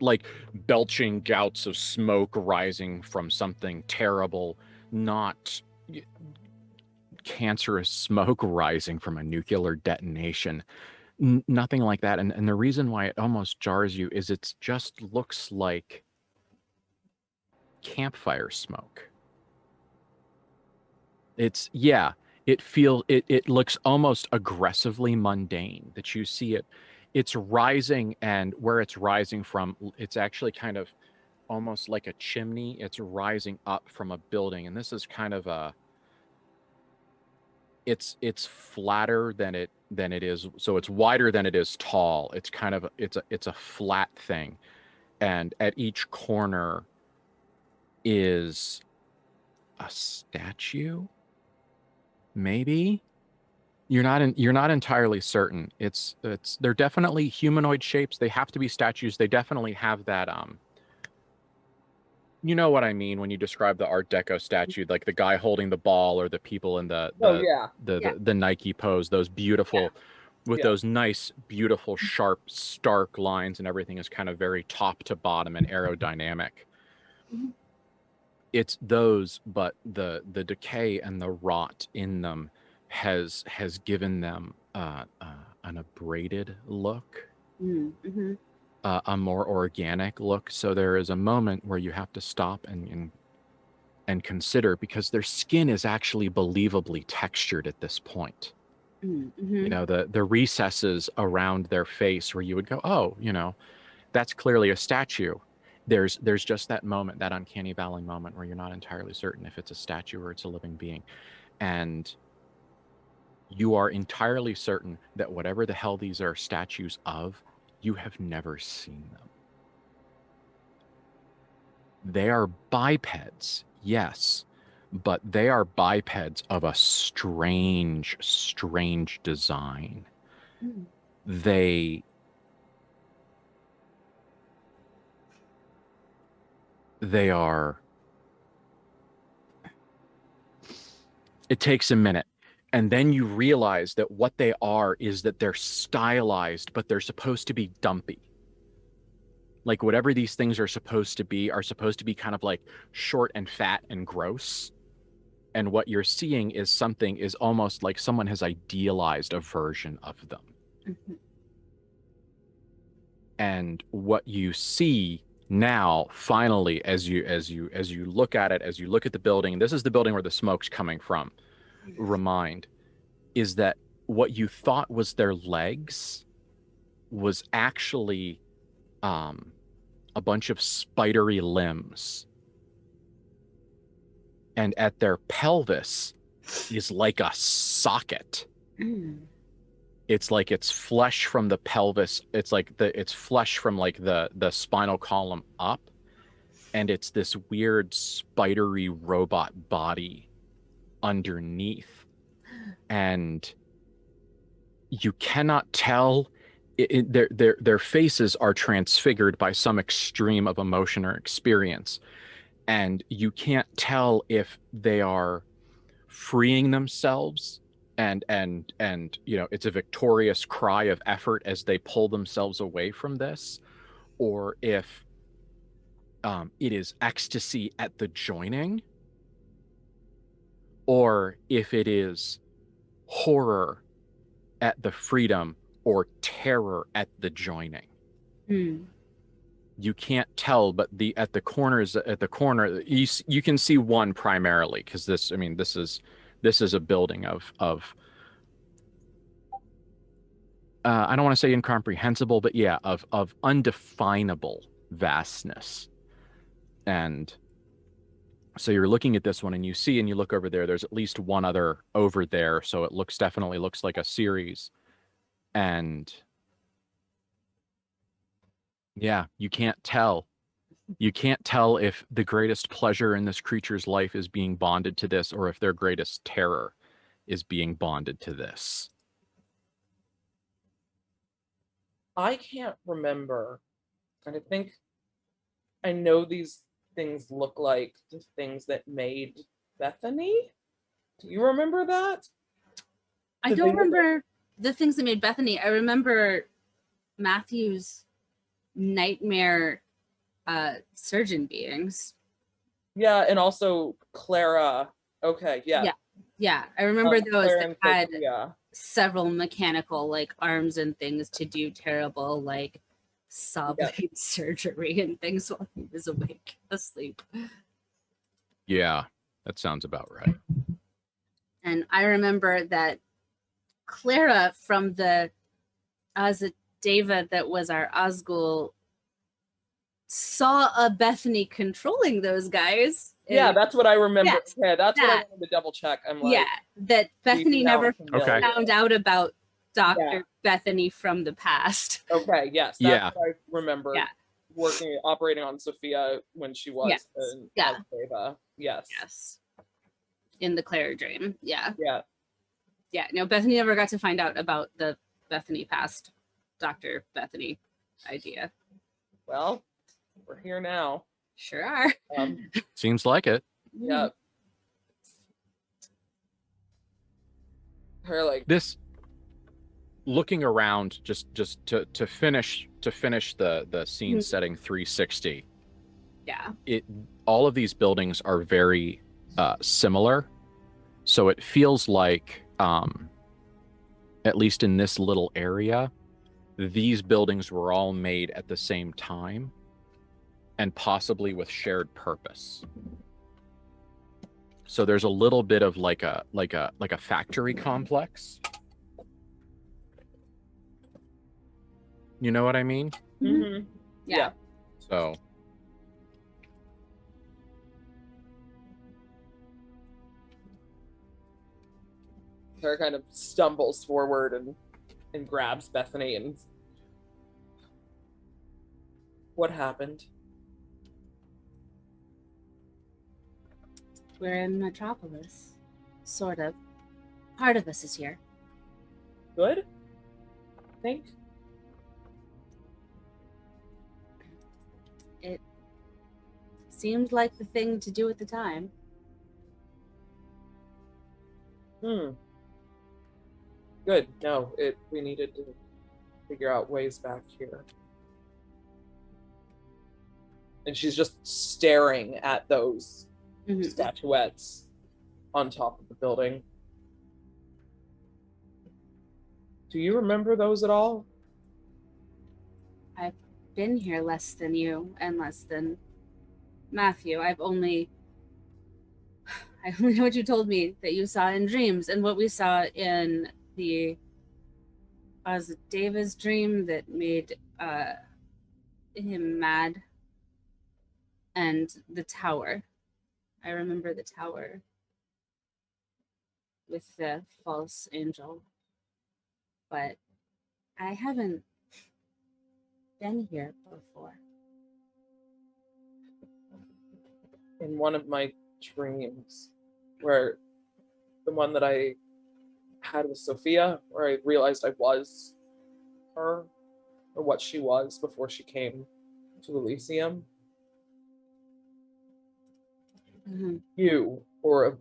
like belching gouts of smoke rising from something terrible, not cancerous smoke rising from a nuclear detonation. Nothing like that. And the reason why it almost jars you is it just looks like campfire smoke. It looks almost aggressively mundane, that you see it's rising, and where it's rising from, it's actually kind of almost like a chimney. It's rising up from a building, and this is kind of it's flatter than it is, so it's wider than it is tall. It's kind of it's a flat thing, and at each corner is a statue. Maybe you're not entirely certain. They're definitely humanoid shapes. They have to be statues. They definitely have that you know what I mean when you describe the Art Deco statue, like the guy holding the ball, or the people in the Nike pose, those beautiful with those nice, beautiful, sharp, stark lines, and everything is kind of very top to bottom and aerodynamic. It's those, but the decay and the rot in them has given them an abraded look. A more organic look. So there is a moment where you have to stop and consider, because their skin is actually believably textured at this point. You know, the recesses around their face where you would go, oh, you know, that's clearly a statue. There's just that moment, that uncanny valley moment, where you're not entirely certain if it's a statue or it's a living being. And you are entirely certain that whatever the hell these are statues of, you have never seen them. They are bipeds, yes, but they are bipeds of a strange, strange design. They are... It takes a minute. And then you realize that what they are is that they're stylized, but they're supposed to be dumpy. Like whatever these things are supposed to be kind of like short and fat and gross. And what you're seeing is something is almost like someone has idealized a version of them. Mhm. And what you see now, finally, as you look at it, as you look at the building, this is the building where the smoke's coming from, remind, is that what you thought was their legs was actually a bunch of spidery limbs. And at their pelvis is like a socket. Mm. It's like it's flesh from the pelvis. It's like it's flesh from like the spinal column up. And it's this weird spidery robot body underneath. And you cannot tell. Their faces are transfigured by some extreme of emotion or experience. And you can't tell if they are freeing themselves and it's a victorious cry of effort as they pull themselves away from this, or if it is ecstasy at the joining, or if it is horror at the freedom or terror at the joining. Mm. You can't tell, but at the corner you can see one primarily, because this is a building of I don't want to say incomprehensible, but yeah, of undefinable vastness. And so you're looking at this one and you look over there, there's at least one other over there, so it definitely looks like a series. And yeah, you can't tell if the greatest pleasure in this creature's life is being bonded to this, or if their greatest terror is being bonded to this. I can't remember. And I think I know these things look like the things that made Bethany. Do you remember that? I don't remember the things that made Bethany. I remember Matthew's nightmare surgeon beings. Yeah, and also Clara. Okay, yeah. Yeah. I remember those Clara that and had Sophia. several mechanical like arms and things to do terrible like saw blade surgery and things while he was asleep. Yeah, that sounds about right. And I remember that Clara from the Azadeva that was our Osgul saw a Bethany controlling those guys. Yeah, that's what I remember. Yes, yeah, that's what I that. wanted to double check. I'm like, Yeah, that Bethany never Okay. found out about Dr. Yeah. Bethany from the past. Okay, yes, that's Yeah. what I remember. Yeah. Operating on Sophia when she was Yes. in Yeah. Azadeva. Yes. Yes. In the Clara dream. Yeah. Yeah. Yeah. No, Bethany never got to find out about the Bethany past Dr. Bethany idea. Well, we're here now. Sure are. Seems like it. Yeah. Her like This, looking around, just to finish the scene setting 360. Yeah. All of these buildings are very similar, so it feels like at least in this little area, these buildings were all made at the same time and possibly with shared purpose. So there's a little bit of like a factory complex. You know what I mean? mm-hmm. Yeah. So Her kind of stumbles forward and grabs Bethany and what happened? We're in Metropolis. Sort of. Part of us is here. Good? I think. It seemed like the thing to do at the time. Good. No, we needed to figure out ways back here. And she's just staring at those statuettes on top of the building. Do you remember those at all? I've been here less than you and less than Matthew. I only know what you told me that you saw in dreams, and what we saw in the was it David's dream that made him mad, and the tower. I remember the tower with the false angel, but I haven't been here before. In one of my dreams, where the one that I had with Sophia, where I realized I was her, or what she was before she came to Elysium. Mm-hmm. You, or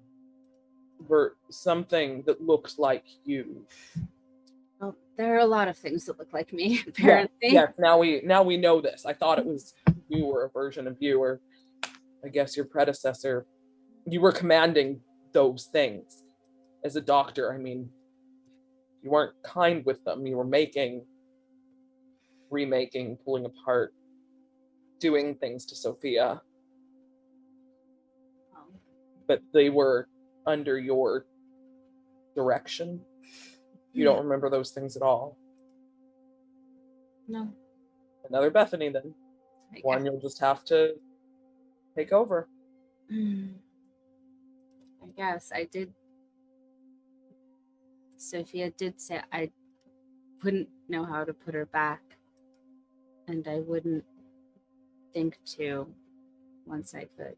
something that looks like you. Well, there are a lot of things that look like me, apparently. Yes, now we know this. I thought it was you, or a version of you, or I guess your predecessor. You were commanding those things as a doctor. I mean, you weren't kind with them. You were making, remaking, pulling apart, doing things to Sophia. But they were under your direction. You don't remember those things at all. No. Another Bethany, then. One you'll just have to take over. I guess I did. Sophia did say I wouldn't know how to put her back, and I wouldn't think to once I could.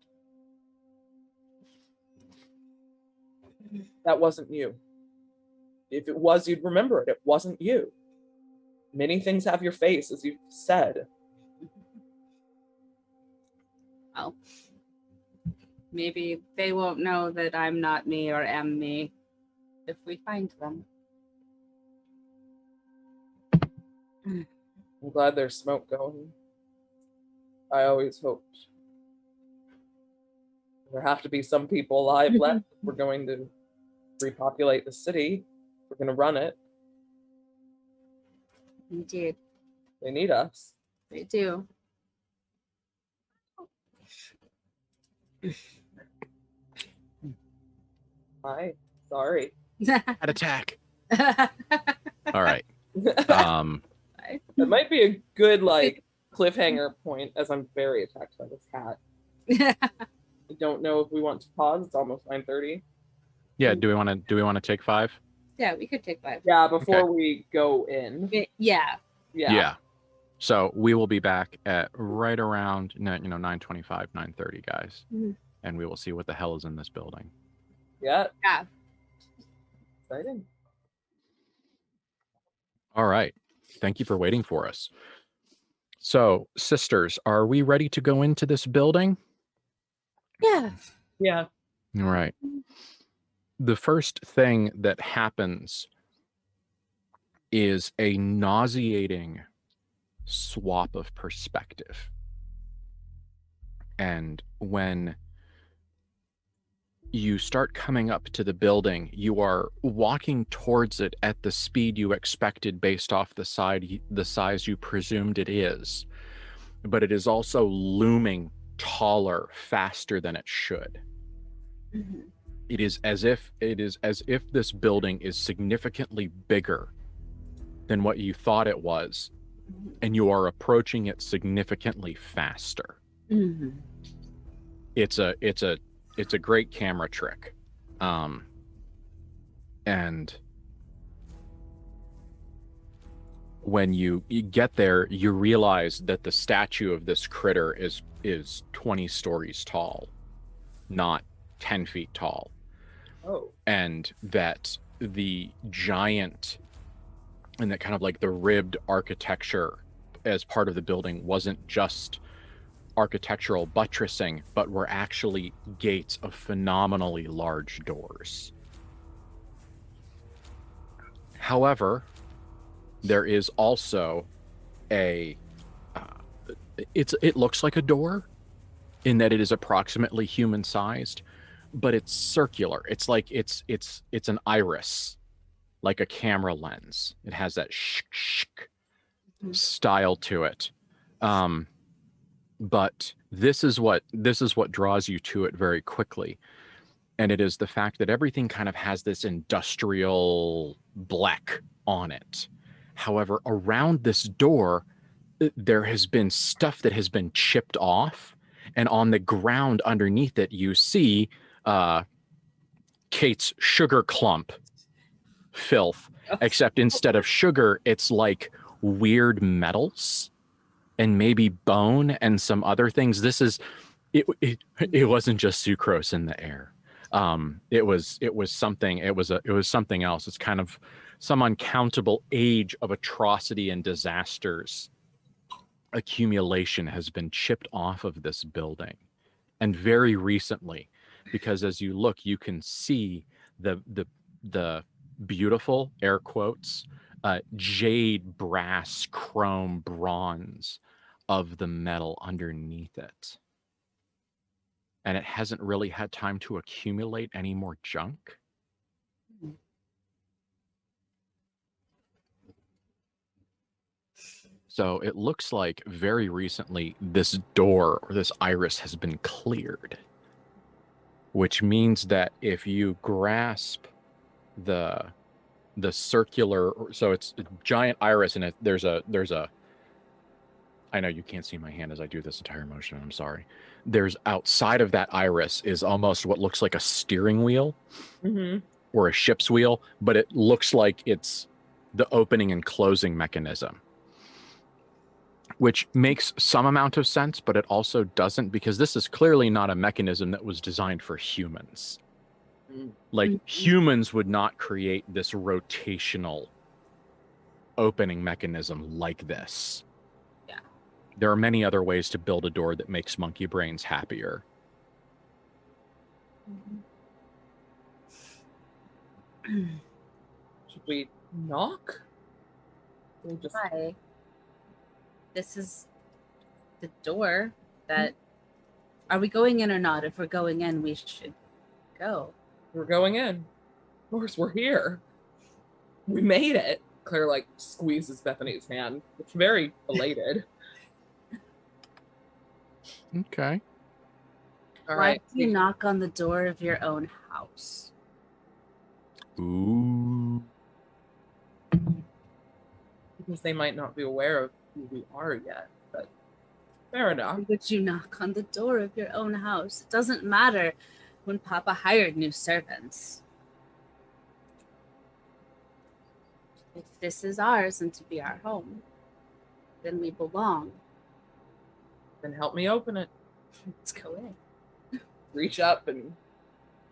That wasn't you. If it was, you'd remember it. It wasn't you. Many things have your face, as you've said. Oh. Maybe they won't know that I'm not me or am me if we find them. I'm glad there's smoke going. I always hoped there have to be some people alive left. We're going to repopulate the city. We're going to run it. Indeed. They need us. They do. Hi. Sorry. At attack. All right. That might be a good cliffhanger point, as I'm very attacked by this cat. I don't know if we want to pause. It's almost 9:30. Yeah. Do we want to take 5? Yeah, we could take 5. Yeah, before we go in. Yeah. So we will be back at right around 9:25, 9:30, guys, and we will see what the hell is in this building. Yeah. Yeah. Exciting. All right. Thank you for waiting for us. So, sisters, are we ready to go into this building? Yeah. Yeah. All right. The first thing that happens is a nauseating swap of perspective. And when you start coming up to the building, you are walking towards it at the speed you expected based off the size you presumed it is. But it is also looming taller faster than it should. Mm-hmm. It is as if this building is significantly bigger than what you thought it was, and you are approaching it significantly faster. Mm-hmm. It's a great camera trick. And when you get there, you realize that the statue of this critter is 20 stories tall, not 10 feet tall. Oh. And that the giant and that kind of the ribbed architecture as part of the building wasn't just architectural buttressing, but were actually gates of phenomenally large doors. However, there is also it looks like a door in that it is approximately human sized, but it's circular. It's like it's an iris, like a camera lens. It has that style to it. But this is what draws you to it very quickly. And it is the fact that everything kind of has this industrial black on it. However, around this door, there has been stuff that has been chipped off. And on the ground underneath it, you see Kate's sugar clump filth. Except instead of sugar, it's like weird metals and maybe bone and some other things. This is, it wasn't just sucrose in the air. It was something else. It's kind of some uncountable age of atrocity and disasters accumulation has been chipped off of this building, and very recently, because as you look, you can see the beautiful air quotes jade, brass, chrome, bronze of the metal underneath it. And it hasn't really had time to accumulate any more junk. So it looks like very recently this door or this iris has been cleared, which means that if you grasp the circular, so it's a giant iris, and there's a I know you can't see my hand as I do this entire motion, I'm sorry. There's outside of that iris is almost what looks like a steering wheel or a ship's wheel, but it looks like it's the opening and closing mechanism, which makes some amount of sense, but it also doesn't, because this is clearly not a mechanism that was designed for humans. Like humans would not create this rotational opening mechanism like this. There are many other ways to build a door that makes monkey brains happier. Should we knock? Hi. This is the door that... Are we going in or not? If we're going in, we should go. We're going in. Of course, we're here. We made it. Claire, like, squeezes Bethany's hand. It's very elated. Okay. All Why right. do you knock on the door of your own house? Ooh. Because they might not be aware of who we are yet, but fair enough. Why would you knock on the door of your own house? It doesn't matter when Papa hired new servants. If this is ours and to be our home, then we belong. Then help me open it. Let's go in. Reach up and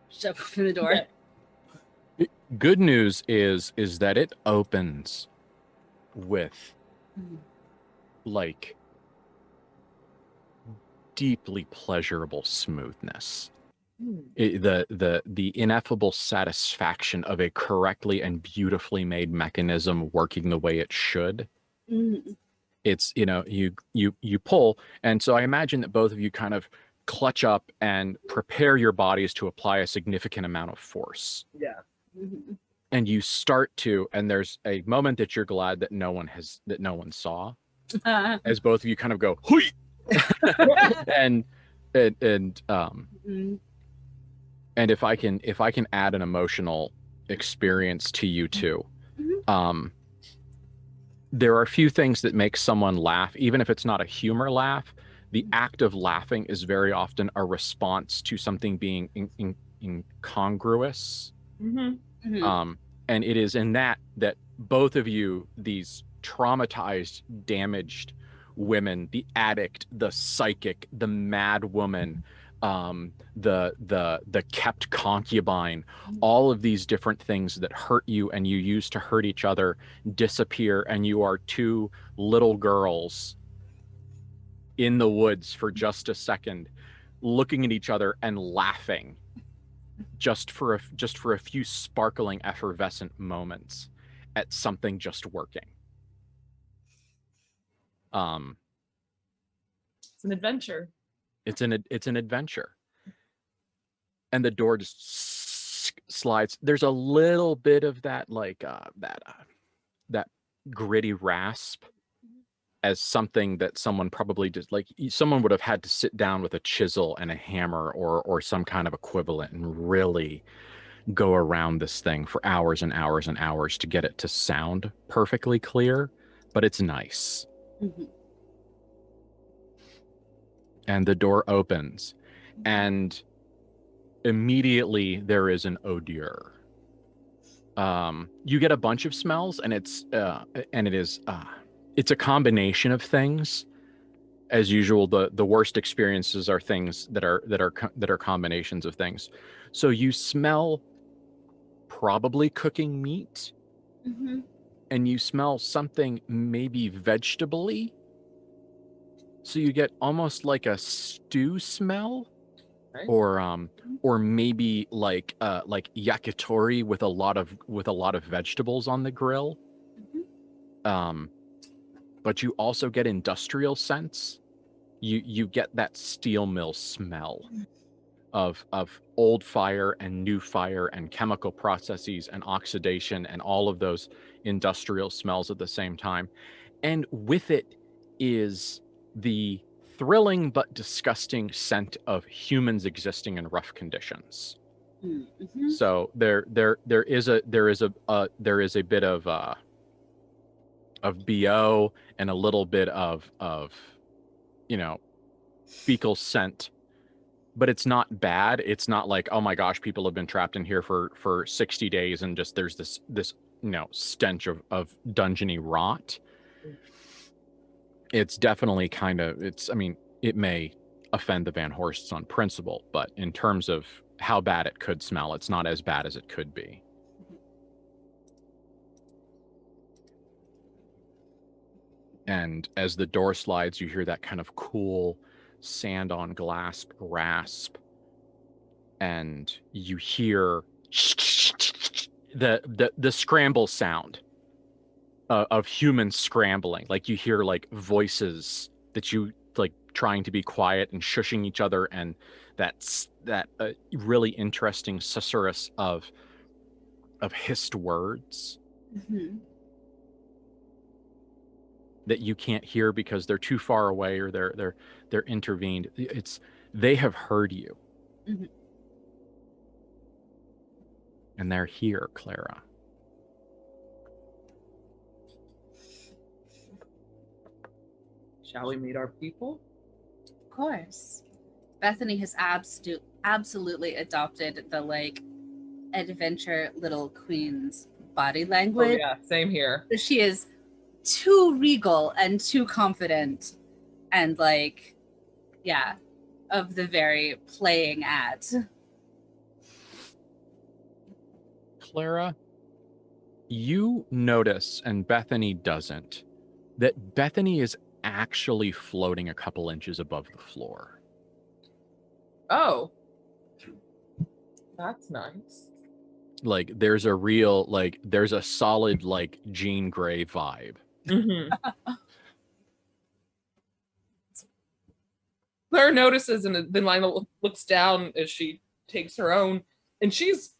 Shove open the door. Good news is that it opens with like deeply pleasurable smoothness. The ineffable satisfaction of a correctly and beautifully made mechanism working the way it should. It's, you know, you pull, and so I imagine that both of you kind of clutch up and prepare your bodies to apply a significant amount of force. yeah. And you start to, and there's a moment that you're glad that no one saw, as both of you kind of go, hui! and if I can add an emotional experience to you too, there are a few things that make someone laugh, even if it's not a humor laugh. The act of laughing is very often a response to something being incongruous. And it is in that both of you, these traumatized, damaged women, the addict, the psychic, the mad woman, the kept concubine, all of these different things that hurt you and you use to hurt each other disappear, and you are two little girls in the woods for just a second, looking at each other and laughing just for a few sparkling, effervescent moments at something just working. It's an adventure. It's an adventure. and the door just slides. There's a little bit of that like that gritty rasp, as something that someone probably just like someone would have had to sit down with a chisel and a hammer or some kind of equivalent and really go around this thing for hours and hours and hours to get it to sound perfectly clear, but it's nice. And the door opens, and immediately there is an odor. You get a bunch of smells, and it's a combination of things. As usual, the worst experiences are things that are combinations of things. So you smell probably cooking meat, and you smell something maybe vegetable-y. So you get almost like a stew smell, Right. or maybe like yakitori with a lot of vegetables on the grill. But you also get industrial scents. You get that steel mill smell of old fire and new fire and chemical processes and oxidation and all of those industrial smells at the same time. And with it is the thrilling but disgusting scent of humans existing in rough conditions. So there is a bit of BO and a little bit of fecal scent, but it's not bad. It's not like, oh my gosh, people have been trapped in here for 60 days and just there's this stench of dungeony rot. It's definitely it may offend the Van Horsts on principle, but in terms of how bad it could smell, it's not as bad as it could be. And as the door slides, you hear that kind of cool sand on glass rasp, and you hear the scramble sound of humans scrambling. Like you hear like voices that you like trying to be quiet and shushing each other, and that really interesting susurrus of hissed words that you can't hear because they're too far away or they're intervened. They have heard you. And they're here, Clara. Shall we meet our people? Of course. Bethany has absolutely adopted the like adventure little queen's body language. Oh yeah, same here. She is too regal and too confident and like, yeah, of the very playing at. Clara, you notice, and Bethany doesn't, that Bethany is actually floating a couple inches above the floor. Oh. That's nice. Like there's a solid like Jean Grey vibe. Claire notices and then Lionel looks down as she takes her own, and she's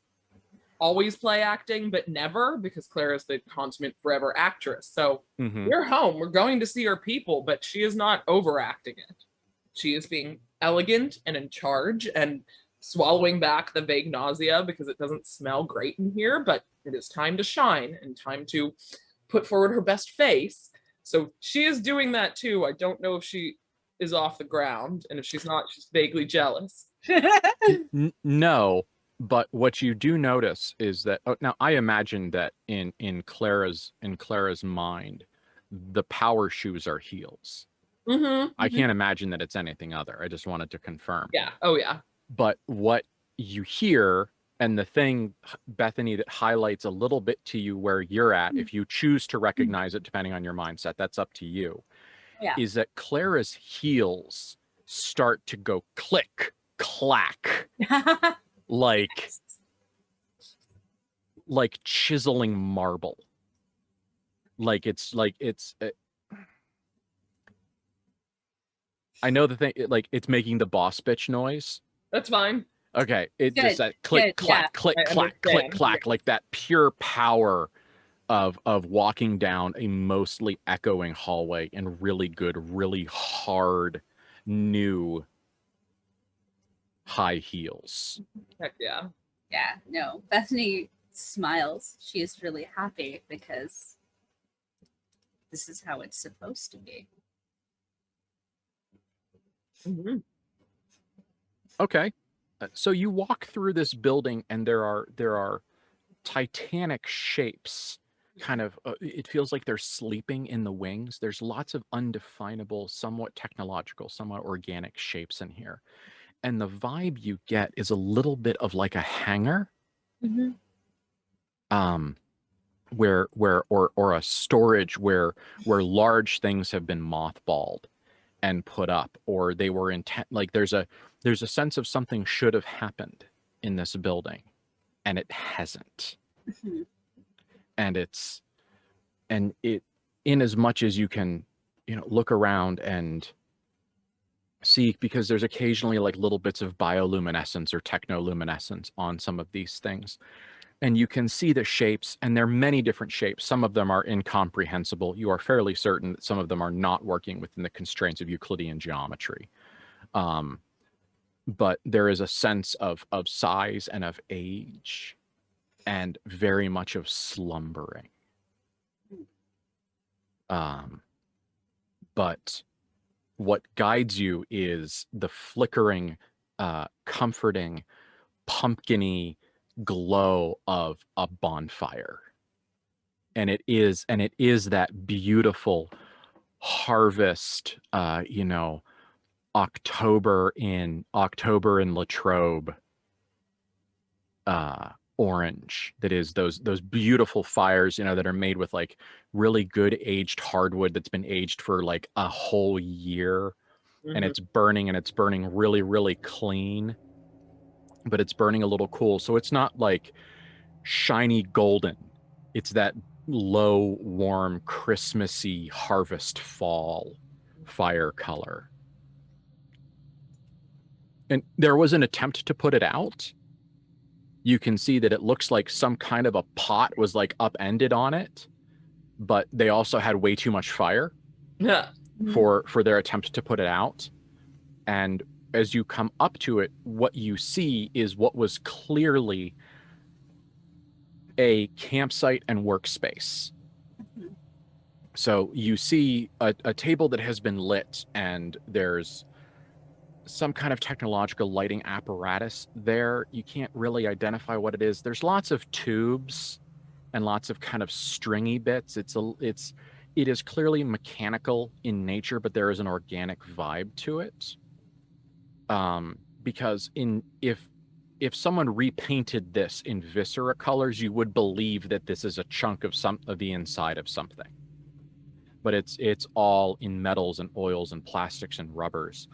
always play acting, but never, because Claire is the consummate forever actress. So we're home, we're going to see her people, but she is not overacting it. She is being elegant and in charge and swallowing back the vague nausea because it doesn't smell great in here, but it is time to shine and time to put forward her best face. So she is doing that too. I don't know if she is off the ground, and if she's not, she's vaguely jealous. No, but what you do notice is that now I imagine that in Clara's mind, the power shoes are heels. I can't imagine that it's anything other. I just wanted to confirm. Yeah. Oh yeah. But what you hear, and the thing, Bethany, that highlights a little bit to you where you're at, if you choose to recognize it depending on your mindset, that's up to you, is that Clara's heels start to go click, clack, like chiseling marble. I know the thing, it's making the boss bitch noise. That's fine. Okay, it Good, just said click, good, yeah. clack, click, I clack, click, understand. clack, like that pure power of walking down a mostly echoing hallway in really good, really hard, new high heels. Heck yeah. Yeah, no. Bethany smiles. She is really happy because this is how it's supposed to be. Mhm. Okay, so you walk through this building, and there are titanic shapes. Kind of, it feels like they're sleeping in the wings. There's lots of undefinable, somewhat technological, somewhat organic shapes in here, and the vibe you get is a little bit of like a hangar, or a storage where large things have been mothballed and put up, or they were intent. Like there's a sense of something should have happened in this building, and it hasn't. And it, in as much as you can, look around and see, because there's occasionally like little bits of bioluminescence or technoluminescence on some of these things, and you can see the shapes, and there are many different shapes. Some of them are incomprehensible. You are fairly certain that some of them are not working within the constraints of Euclidean geometry. But there is a sense of size and of age, and very much of slumbering. But what guides you is the flickering, comforting, pumpkin-y glow of a bonfire. And it is that beautiful harvest, October in Latrobe orange, that is those beautiful fires, that are made with like really good aged hardwood that's been aged for like a whole year, and it's burning really, really clean, but it's burning a little cool. So it's not like shiny golden. It's that low, warm, Christmassy harvest fall fire color. And there was an attempt to put it out. You can see that it looks like some kind of a pot was like upended on it, but they also had way too much fire Yeah. for their attempt to put it out. And as you come up to it, what you see is what was clearly a campsite and workspace. So you see a table that has been lit, and there's some kind of technological lighting apparatus there. You can't really identify what it is. There's lots of tubes and lots of kind of stringy bits. It is clearly mechanical in nature, but there is an organic vibe to it. Because if someone repainted this in viscera colors, you would believe that this is a chunk of the inside of something. But it's all in metals and oils and plastics and rubbers,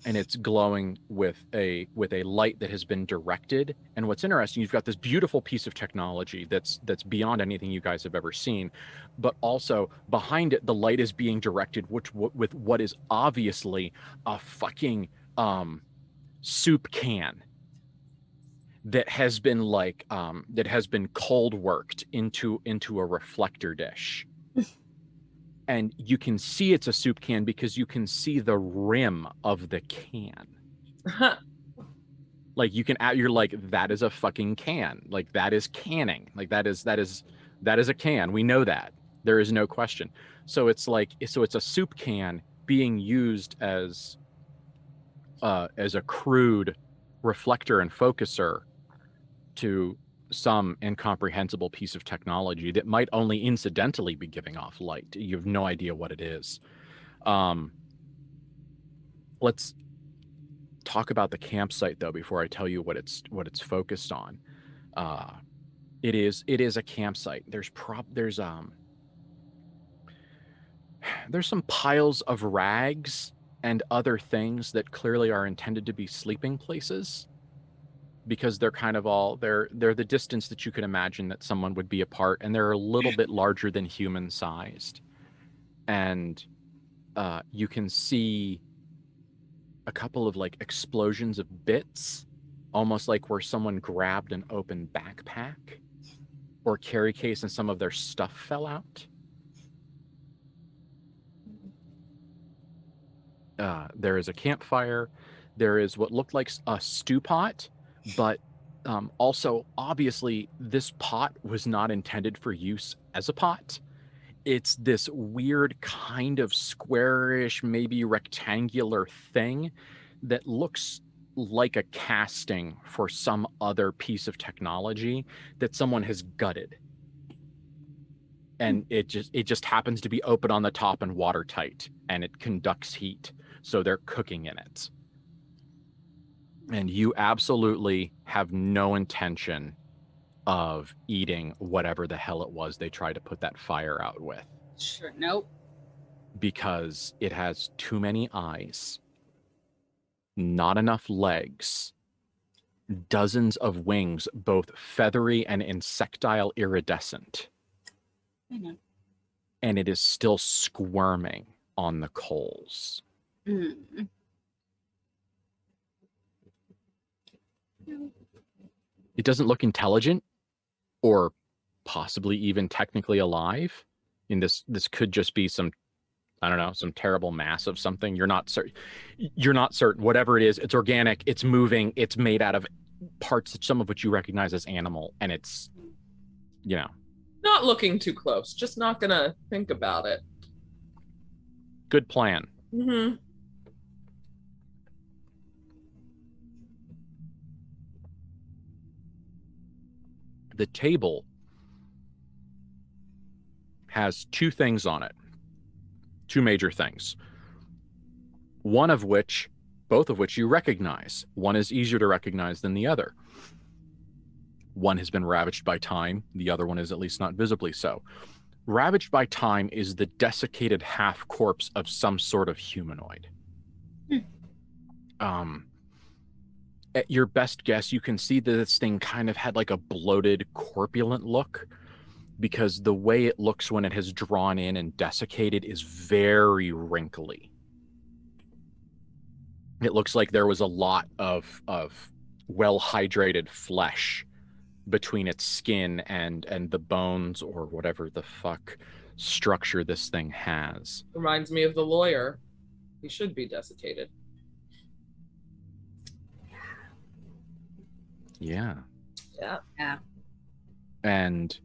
and it's glowing with a light that has been directed. And what's interesting, you've got this beautiful piece of technology that's beyond anything you guys have ever seen, but also behind it, the light is being directed with what is obviously a fucking soup can that has been cold worked into a reflector dish. And you can see it's a soup can because you can see the rim of the can. Like you're like, that is a fucking can. Like that is canning. Like that is a can. We know that. There is no question. So it's a soup can being used as a crude reflector and focuser to some incomprehensible piece of technology that might only incidentally be giving off light. You have no idea what it is. Let's talk about the campsite though before I tell you what it's focused on. It is a campsite. There's some piles of rags and other things that clearly are intended to be sleeping places, because they're kind of they're the distance that you could imagine that someone would be apart, and they're a little bit larger than human sized. And you can see a couple of like explosions of bits almost like where someone grabbed an open backpack or carry case and some of their stuff fell out. There is a campfire. There is what looked like a stew pot, but also, obviously, this pot was not intended for use as a pot. It's this weird kind of squarish, maybe rectangular thing that looks like a casting for some other piece of technology that someone has gutted. And it just happens to be open on the top and watertight, and it conducts heat. So they're cooking in it. And you absolutely have no intention of eating whatever the hell it was they tried to put that fire out with. Sure. Nope. Because it has too many eyes, not enough legs, dozens of wings, both feathery and insectile iridescent. I know. And it is still squirming on the coals. Mm. It doesn't look intelligent or possibly even technically alive. And this could just be some, I don't know, some terrible mass of something. You're not certain. Whatever it is, it's organic, it's moving, it's made out of parts, some of which you recognize as animal, and it's, you know. Not looking too close, just not gonna think about it. Good plan. Mm-hmm. The table has two things on it, two major things. Both of which you recognize. One is easier to recognize than the other. One has been ravaged by time. The other one is at least not visibly so. Ravaged by time is the desiccated half corpse of some sort of humanoid. At your best guess, you can see that this thing kind of had like a bloated, corpulent look, because the way it looks when it has drawn in and desiccated is very wrinkly. It looks like there was a lot of well-hydrated flesh between its skin and the bones or whatever the fuck structure this thing has. Reminds me of the lawyer. He should be desiccated. Yeah. Yeah. And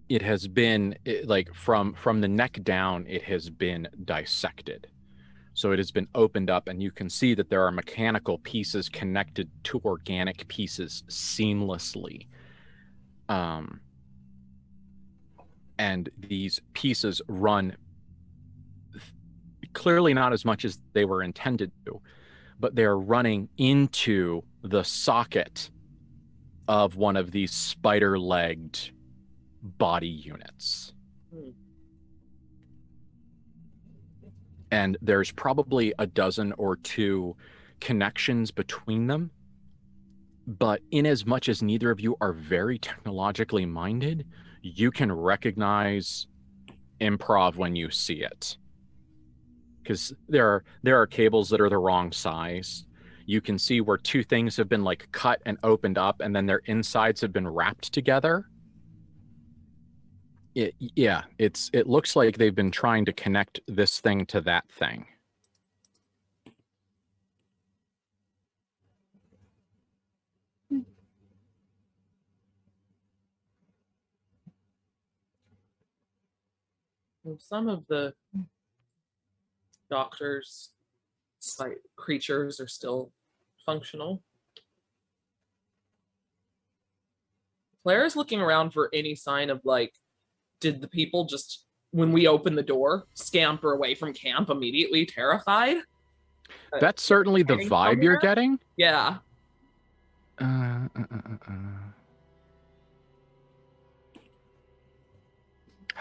it has been, like, from the neck down, it has been dissected. So it has been opened up, and you can see that there are mechanical pieces connected to organic pieces seamlessly. And these pieces run clearly not as much as they were intended to, but they're running into the socket of one of these spider-legged body units. And there's probably a dozen or two connections between them. But in as much as neither of you are very technologically minded, you can recognize improv when you see it. Because there are cables that are the wrong size. You can see where two things have been like cut and opened up, and then their insides have been wrapped together. It looks like they've been trying to connect this thing to that thing. Some of the doctors' creatures are still functional. Claire's looking around for any sign of, like, did the people just, when we open the door, scamper away from camp immediately, terrified? That's certainly the vibe you're getting. Yeah. How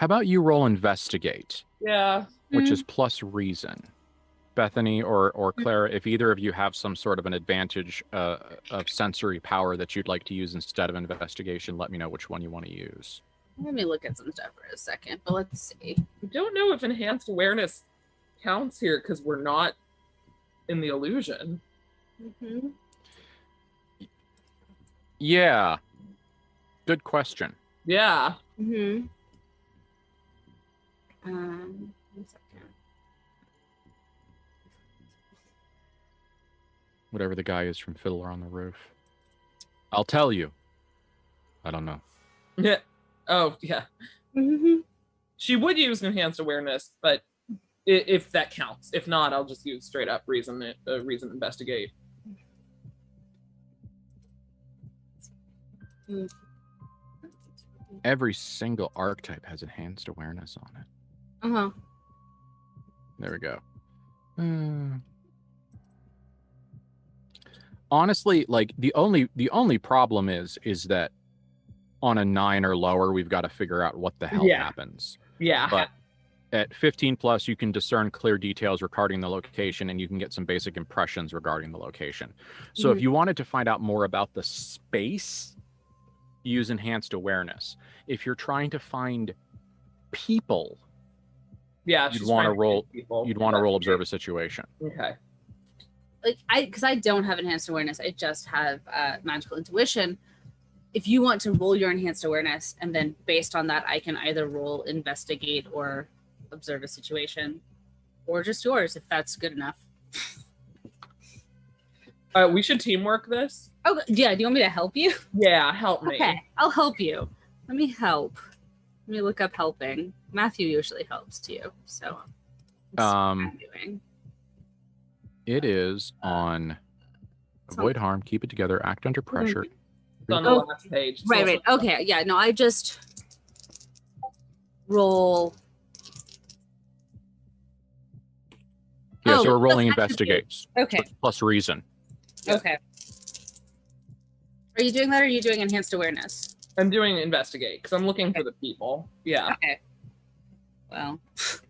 about you roll investigate? Yeah. Which is plus reason. Bethany or Clara, if either of you have some sort of an advantage of sensory power that you'd like to use instead of investigation, let me know which one you want to use. Let me look at some stuff for a second, but let's see. I don't know if enhanced awareness counts here because we're not in the illusion. Yeah. Good question. Yeah. Mm-hmm. 1 second. Whatever the guy is from Fiddler on the Roof. I'll tell you. I don't know. Yeah. Oh, yeah. Mm-hmm. She would use enhanced awareness, but if that counts. If not, I'll just use straight up reason investigate. Every single archetype has enhanced awareness on it. Uh-huh. There we go. Honestly, like the only problem is that on a 9 or lower, we've got to figure out what the hell happens. Yeah. But at 15 plus, you can discern clear details regarding the location, and you can get some basic impressions regarding the location. So if you wanted to find out more about the space, use enhanced awareness. If you're trying to find people, you'd want to roll. You'd want to roll observe a situation. Okay. Like because I don't have enhanced awareness, I just have magical intuition. If you want to roll your enhanced awareness, and then based on that, I can either roll investigate or observe a situation, or just yours if that's good enough. We should teamwork this. Oh yeah, do you want me to help you? Yeah, help me. Okay, I'll help you. Let me help. Let me look up helping. Matthew usually helps too, so that's what I'm doing. It is on avoid harm, keep it together, act under pressure. It's on the last page. It's Right. Okay, yeah, no, I just roll. Yeah, so we're rolling investigates. Okay. Plus reason. Okay. Are you doing that, or are you doing enhanced awareness? I'm doing investigate because I'm looking for the people. Yeah. Okay. Well,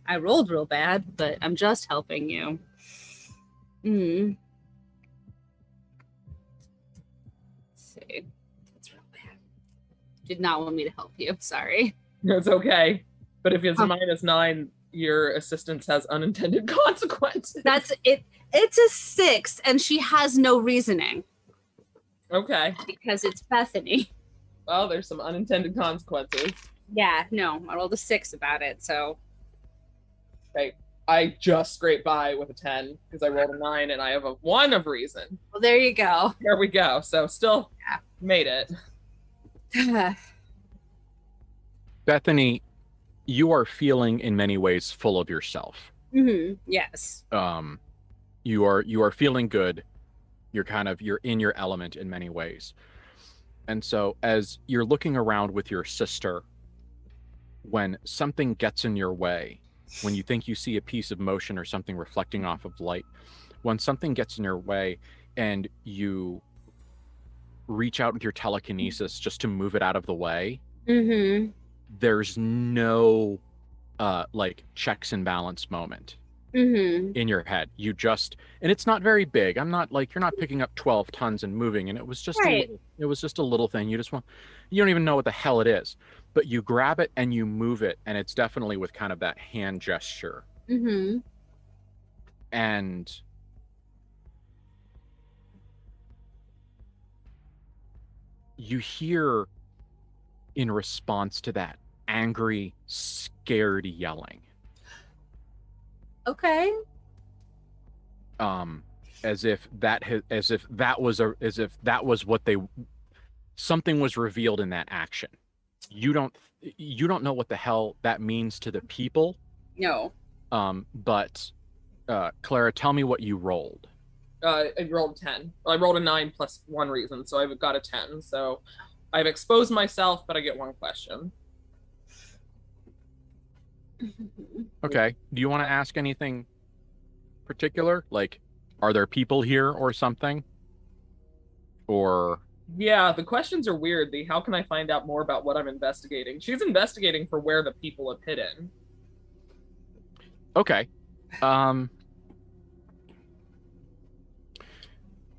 I rolled real bad, but I'm just helping you. Let's see. That's real bad. Did not want me to help you. Sorry. It's okay. But if it's -9, your assistance has unintended consequences. That's it. It's a 6, and she has no reasoning. Okay. Because it's Bethany. Well, there's some unintended consequences. Yeah, no, I rolled a 6 about it, so. Okay. I just scraped by with a 10 because I rolled a 9 and I have a 1 of reason. Well, there you go. There we go. So still made it. Bethany, you are feeling in many ways full of yourself. Yes. You are feeling good. You're in your element in many ways. And so as you're looking around with your sister, when something gets in your way, when you think you see a piece of motion or something reflecting off of light, when something gets in your way and you reach out with your telekinesis just to move it out of the way, there's no like checks and balance moment in your head. You just, and it's not very big. I'm not like, you're not picking up 12 tons and moving, and it was just it was just a little thing. You don't even know what the hell it is, but you grab it and you move it, and it's definitely with kind of that hand gesture. And you hear in response to that angry, scared yelling. Okay. As if that was what something was revealed in that action. You don't know what the hell that means to the people. No. But Clara, tell me what you rolled. I rolled 10. I rolled a 9 plus 1 reason, so I've got a 10. So I've exposed myself, but I get 1 question. Okay. Do you want to ask anything particular? Like, are there people here or something? Or... Yeah, the questions are weird. How can I find out more about what I'm investigating? She's investigating for where the people have hidden. Okay.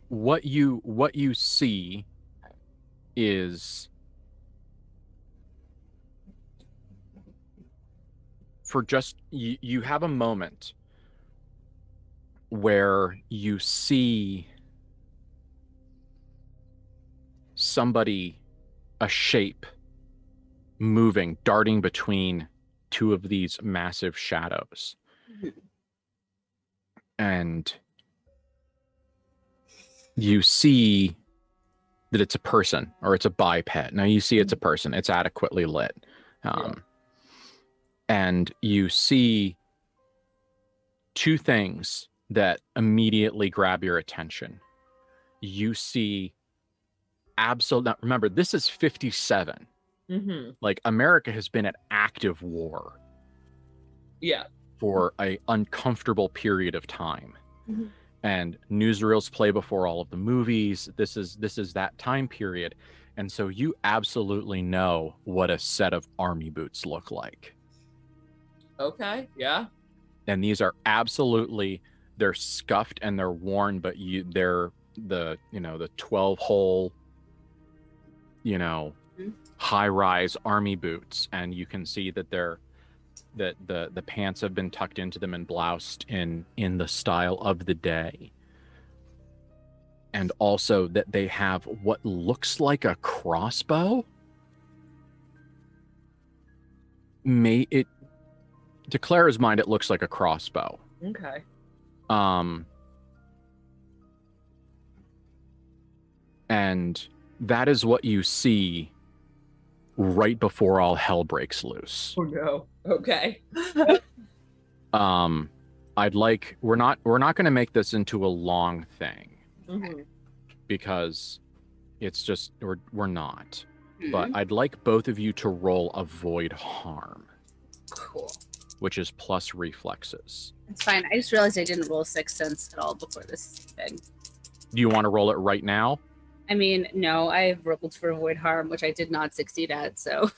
What you see is, for just you have a moment where you see somebody, a shape, moving, darting between two of these massive shadows. And you see that it's a person, or it's a biped. Now you see it's a person. It's adequately lit. And you see two things that immediately grab your attention. You see remember, this is 57. Like, America has been at active war. Yeah. For a uncomfortable period of time. And newsreels play before all of the movies. This is that time period. And so you absolutely know what a set of army boots look like. Okay, yeah. And these are absolutely, they're scuffed and they're worn, but they're the 12-hole, high-rise army boots. And you can see that the pants have been tucked into them and bloused in the style of the day. And also that they have what looks like a crossbow. To Clara's mind, it looks like a crossbow. Okay. And that is what you see right before all hell breaks loose. Oh no. Okay. We're not going to make this into a long thing. Because it's just, we're not. But I'd like both of you to roll avoid harm. Cool. Which is plus reflexes. It's fine. I just realized I didn't roll Sixth Sense at all before this thing. Do you want to roll it right now? I mean, no, I rolled for avoid harm, which I did not succeed at, so.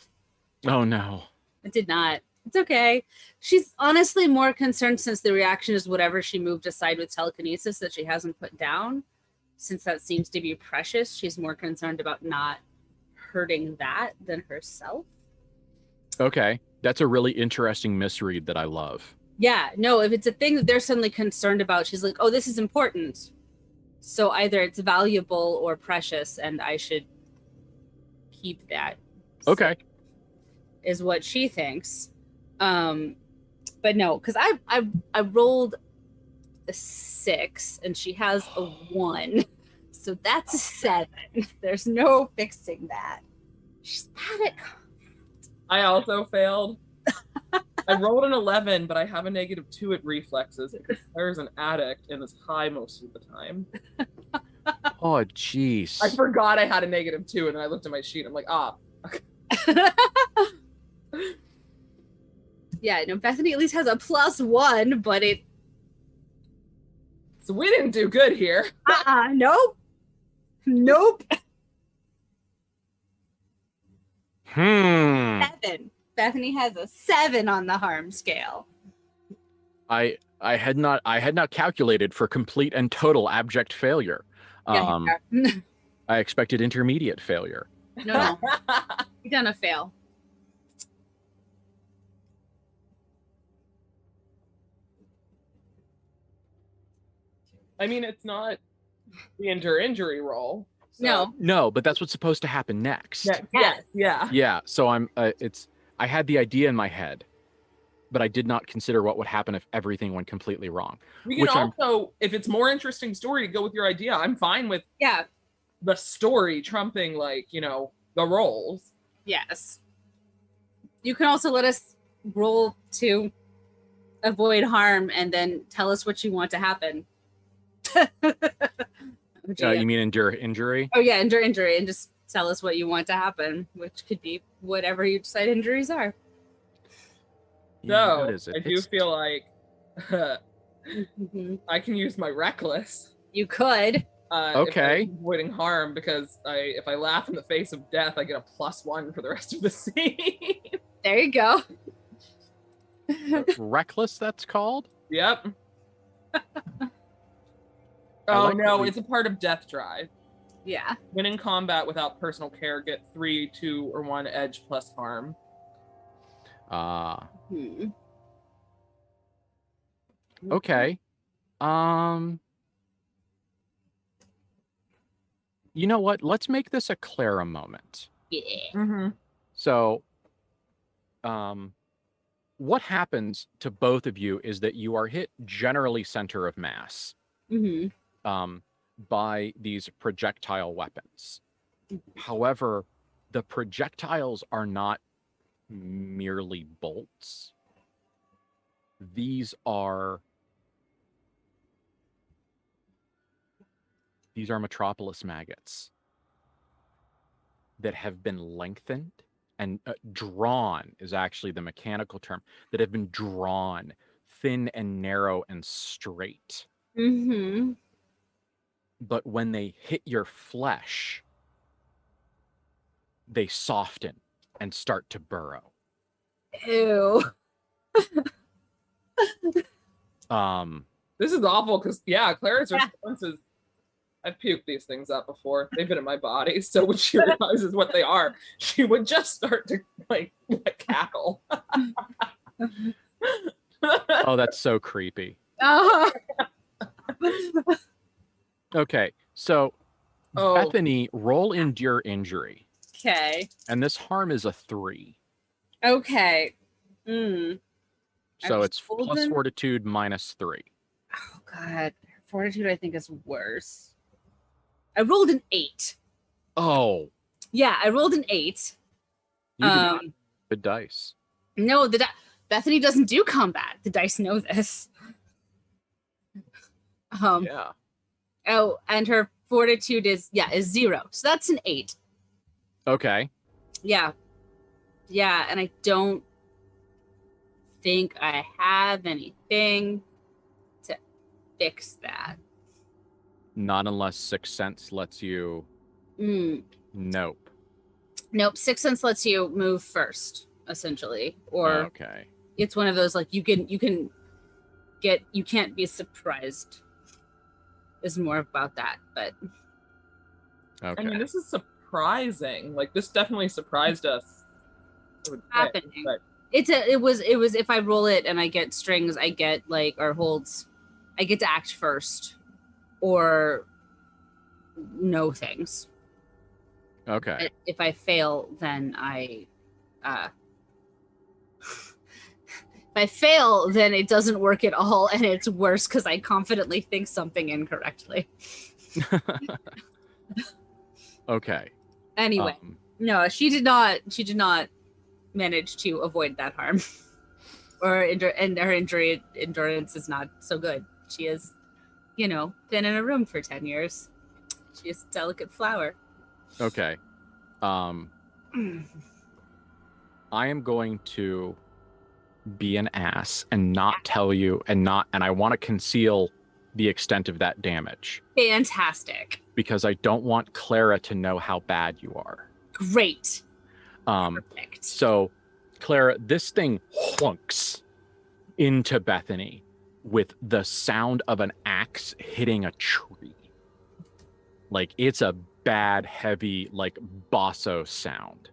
Oh no. I did not. It's okay. She's honestly more concerned, since the reaction is whatever she moved aside with telekinesis that she hasn't put down. Since that seems to be precious, she's more concerned about not hurting that than herself. Okay. That's a really interesting misread that I love. Yeah, no, if it's a thing that they're suddenly concerned about, she's like, oh, this is important. So either it's valuable or precious, and I should keep that. Okay. Is what she thinks. But no, because I rolled a 6 and she has a 1. So that's a 7. There's no fixing that. She's bad at combat. I also failed. I rolled an 11, but I have a -2 at reflexes because there's an addict and is high most of the time. Oh, jeez. I forgot I had a -2, and then I looked at my sheet. I'm like, Yeah, no, Bethany at least has a +1, but it. So we didn't do good here. Nope. 7. Bethany has a 7 on the harm scale. I had not calculated for complete and total abject failure. Yeah, I expected intermediate failure. No. You've done a fail. I mean, it's not the endure injury roll. So. No, but that's what's supposed to happen next. Yeah. Yeah. So I had the idea in my head, but I did not consider what would happen if everything went completely wrong. We can also, if it's more interesting story to go with your idea, I'm fine with the story trumping, the rolls. Yes. You can also let us roll to avoid harm and then tell us what you want to happen. You mean endure injury? Oh yeah, endure injury, and just tell us what you want to happen, which could be whatever you decide injuries are. So, I do feel like I can use my reckless. You could. Okay. Avoiding harm, because if I laugh in the face of death, I get a +1 for the rest of the scene. There you go. Reckless, that's called? Yep. It's a part of Death Drive. Yeah. When in combat without personal care, get 3, 2, or 1 edge plus harm. Okay. you know what? Let's make this a Clara moment. Yeah. Mm-hmm. So, what happens to both of you is that you are hit generally center of mass by these projectile weapons. However, the projectiles are not merely bolts. These are Metropolis maggots that have been lengthened and drawn is actually the mechanical term, that have been drawn thin and narrow and straight. But when they hit your flesh, they soften and start to burrow. Ew. This is awful because Clara's response is, I've puked these things up before. They've been in my body. So when she realizes what they are, she would just start to like cackle. Oh, that's so creepy. Okay, so Bethany, roll endure injury. Okay. And this harm is a 3. Okay. So it's plus fortitude minus 3. Oh God, fortitude I think is worse. I rolled an 8. Oh. Yeah, I rolled an 8. You did good dice. No, Bethany doesn't do combat. The dice know this. Yeah. Oh, and her fortitude is 0. So that's an 8. Okay. Yeah. Yeah, and I don't think I have anything to fix that. Not unless Sixth Sense lets you. Nope. Nope. Sixth Sense lets you move first, essentially. Or okay. It's one of those like you can't be surprised. Is more about that, but okay. I mean, this is surprising. Like this definitely surprised us. Happening. But It was if I roll it and I get strings, I get or holds, I get to act first or know things. Okay. If I fail, then then it doesn't work at all, and it's worse because I confidently think something incorrectly. Okay. Anyway, no, she did not manage to avoid that harm, and her endurance is not so good. She is, been in a room for 10 years. She is a delicate flower. Okay. I am going to be an ass and not tell you and I want to conceal the extent of that damage. Fantastic. Because I don't want Clara to know how bad you are. Great. Perfect. So, Clara, this thing whunks into Bethany with the sound of an axe hitting a tree. Like it's a bad, heavy, basso sound.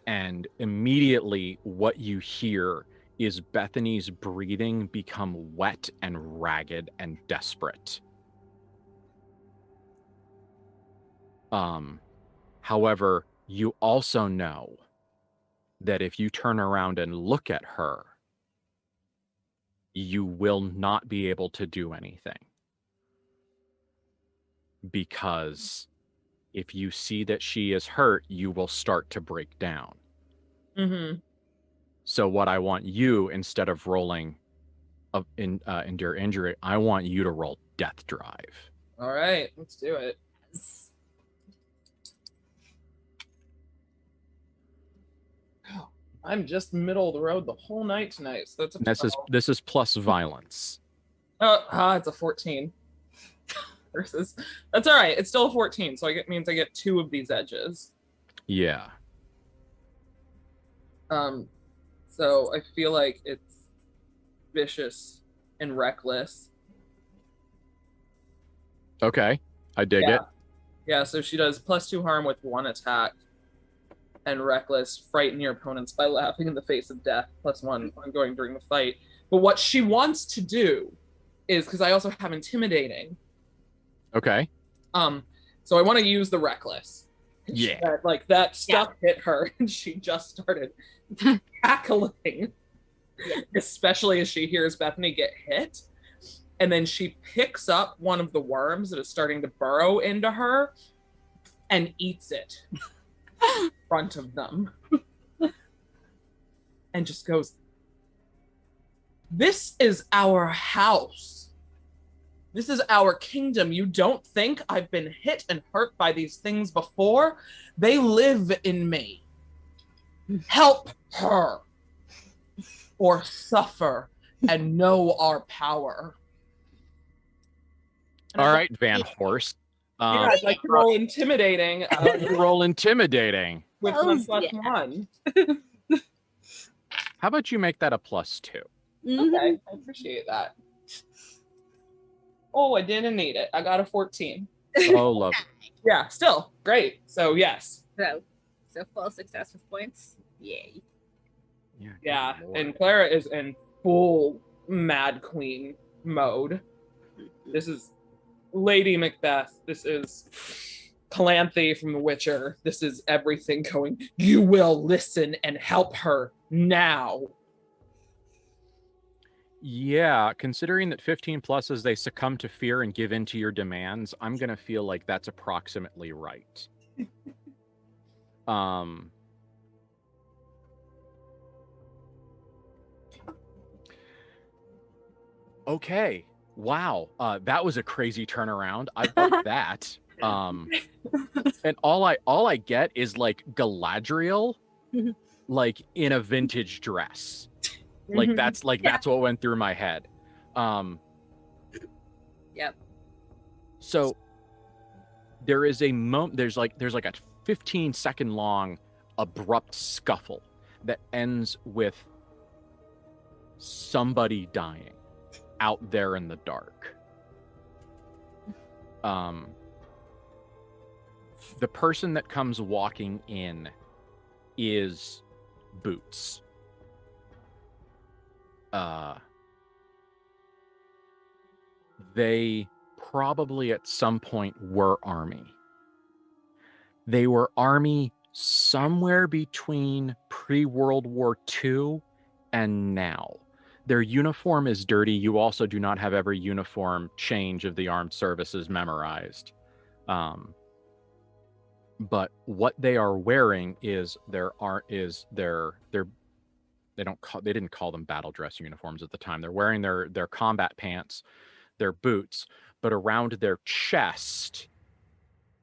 And immediately what you hear is Bethany's breathing become wet and ragged and desperate. However, you also know that if you turn around and look at her, you will not be able to do anything. Because if you see that she is hurt, you will start to break down. So what I want you, instead of rolling endure injury, I want you to roll death drive. All right, let's do it. I'm just middle of the road the whole night tonight. So that's this is plus violence. It's a 14. Versus, that's all right. It's still a 14, so means I get 2 of these edges. Yeah. So I feel like it's vicious and reckless. Okay, I dig it. Yeah, so she does +2 harm with 1 attack, and reckless, frighten your opponents by laughing in the face of death, +1 ongoing during the fight. But what she wants to do is, because I also have intimidating. Okay. So I want to use the reckless. Yeah. That stuff hit her, and she just started cackling, especially as she hears Bethany get hit. And then she picks up one of the worms that is starting to burrow into her and eats it in front of them. And just goes, "This is our house. This is our kingdom. You don't think I've been hit and hurt by these things before? They live in me. Help her or suffer and know our power." And All right, Van Horst. yeah, I'd like to roll intimidating. Roll intimidating. With Hells 1+1. How about you make that a +2? Okay, I appreciate that. Oh, I didn't need it. I got a 14. Oh, love. Yeah, still great. So yes. So full success with points. Yay. Yeah, good lord. and Clara is in full Mad Queen mode. This is Lady Macbeth. This is Calanthe from The Witcher. This is everything going, "You will listen and help her now." Yeah, considering that 15 pluses, they succumb to fear and give in to your demands, I'm going to feel like that's approximately right. Okay. Wow. That was a crazy turnaround. I love that. And all I get is like Galadriel, like in a vintage dress. Like that's what went through my head. Yep. So there is a moment. There's like a 15-second long abrupt scuffle that ends with somebody dying out there in the dark. The person that comes walking in is Boots. They probably at some point were Army. They were Army somewhere between pre-World War II and now. Their uniform is dirty. You also do not have every uniform change of the armed services memorized. But what they are wearing is they didn't call them battle dress uniforms at the time. They're wearing their combat pants, their boots, but around their chest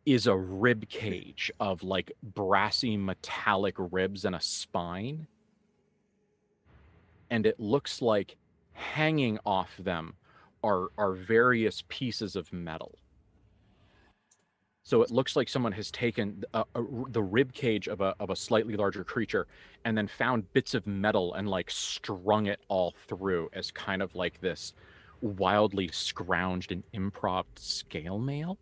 is a rib cage of like brassy metallic ribs and a spine. And it looks like hanging off them are various pieces of metal. So it looks like someone has taken the rib cage of a slightly larger creature and then found bits of metal and like strung it all through as kind of like this wildly scrounged and improv scale mail.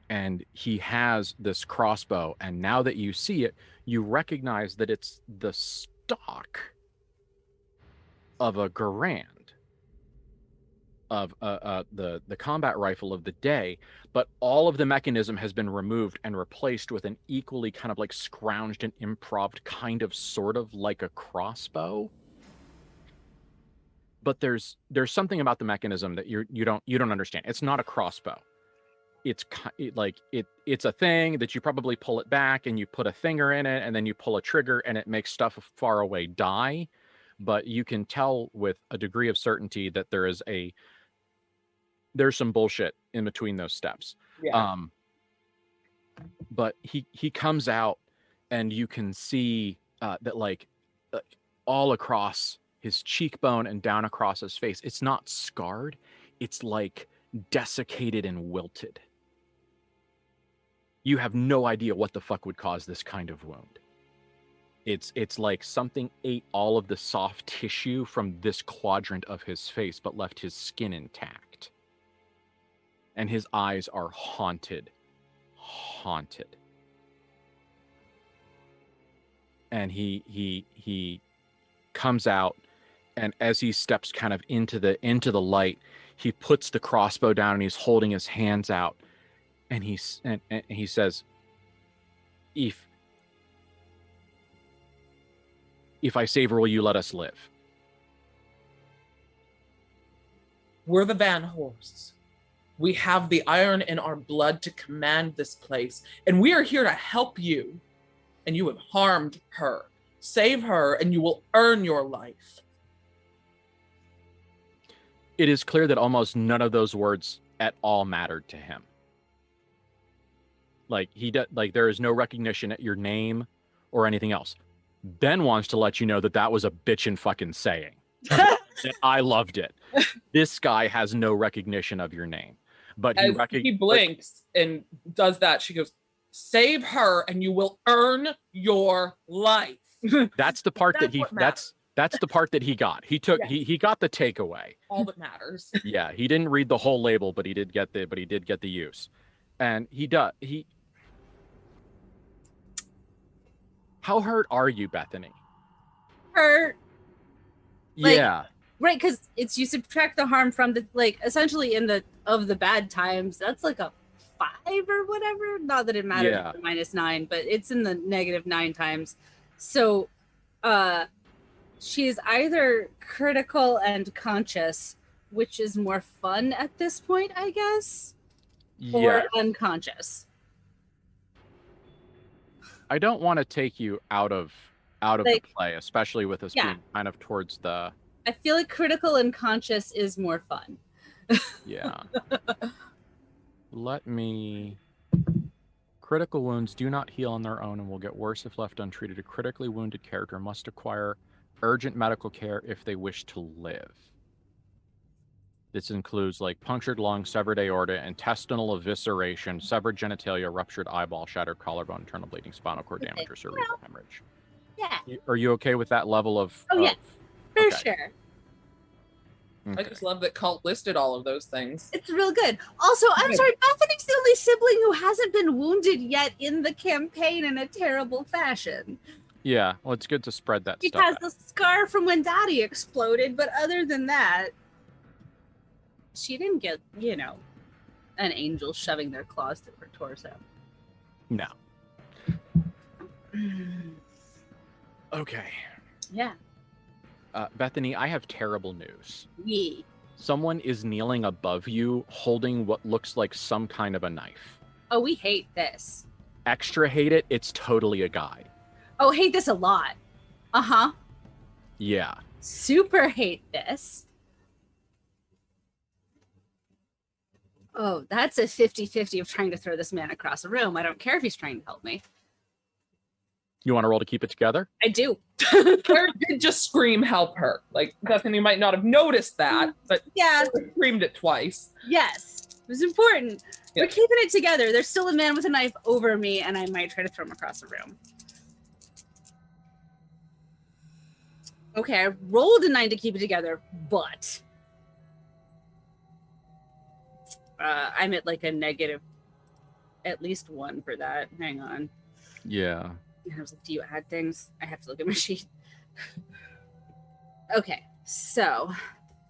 And he has this crossbow, and now that you see it, you recognize that it's the stock of a Garand, of the combat rifle of the day, but all of the mechanism has been removed and replaced with an equally kind of like scrounged and improved kind of sort of like a crossbow. But there's something about the mechanism that you don't understand. It's not a crossbow. It's a thing that you probably pull it back and you put a finger in it and then you pull a trigger and it makes stuff far away die. But you can tell with a degree of certainty that there's some bullshit in between those steps. Yeah. But he comes out and you can see that like all across his cheekbone and down across his face, it's not scarred, it's like desiccated and wilted. You have no idea what the fuck would cause this kind of wound. It's like something ate all of the soft tissue from this quadrant of his face, but left his skin intact. And his eyes are haunted. And he comes out And as he steps kind of into the light, he puts the crossbow down and he's holding his hands out, and he says, if I save her, will you let us live? We're the Van Horsts. We have the iron in our blood to command this place, and we are here to help you. And you have harmed her. Save her, and you will earn your life. It is clear that almost none of those words at all mattered to him. Like there is no recognition at your name or anything else. Ben wants to let you know that was a bitchin' fucking saying. And I loved it. This guy has no recognition of your name, but he blinks and does that. She goes, "Save her, and you will earn your life." That's the part that's the part that he got. He took he got the takeaway. All that matters. Yeah, he didn't read the whole label, but he did get the use. And how hurt are you, Bethany? Hurt. Yeah. Right, because it's you subtract the harm from the essentially of the bad times, that's like a 5 or whatever. Not that it matters, -9, but it's in the -9 times. So she's either critical and conscious, which is more fun at this point, I guess, or unconscious. I don't want to take you out of the play, especially with us being kind of towards the... I feel like critical and conscious is more fun. Yeah. Critical wounds do not heal on their own and will get worse if left untreated. A critically wounded character must acquire urgent medical care if they wish to live. This includes punctured lung, severed aorta, intestinal evisceration, severed genitalia, ruptured eyeball, shattered collarbone, internal bleeding, spinal cord damage, or cerebral hemorrhage. Yeah. Are you okay with that level of... Oh, yeah. For sure. Okay. I just love that KULT listed all of those things. It's real good. Also, I'm sorry, Bethany's the only sibling who hasn't been wounded yet in the campaign in a terrible fashion. Yeah, well, it's good to spread that stuff. She has the scar from when Daddy exploded, but other than that, she didn't get, an angel shoving their claws through her torso. No. Okay. Yeah. Bethany, I have terrible news. Yeah. Someone is kneeling above you holding what looks like some kind of a knife. Oh, we hate this. Extra hate it. It's totally a guy. Oh, hate this a lot. Uh-huh. Yeah. Super hate this. Oh, that's a 50-50 of trying to throw this man across the room. I don't care if he's trying to help me. You want to roll to keep it together? I do. Claire did just scream, "Help her." Bethany might not have noticed that, but screamed it twice. Yes, it was important. Yeah. We're keeping it together. There's still a man with a knife over me, and I might try to throw him across the room. Okay, I rolled a 9 to keep it together, but I'm at a negative at least 1 for that. Hang on. Yeah. I was like, do you add things? I have to look at my sheet. Okay, so.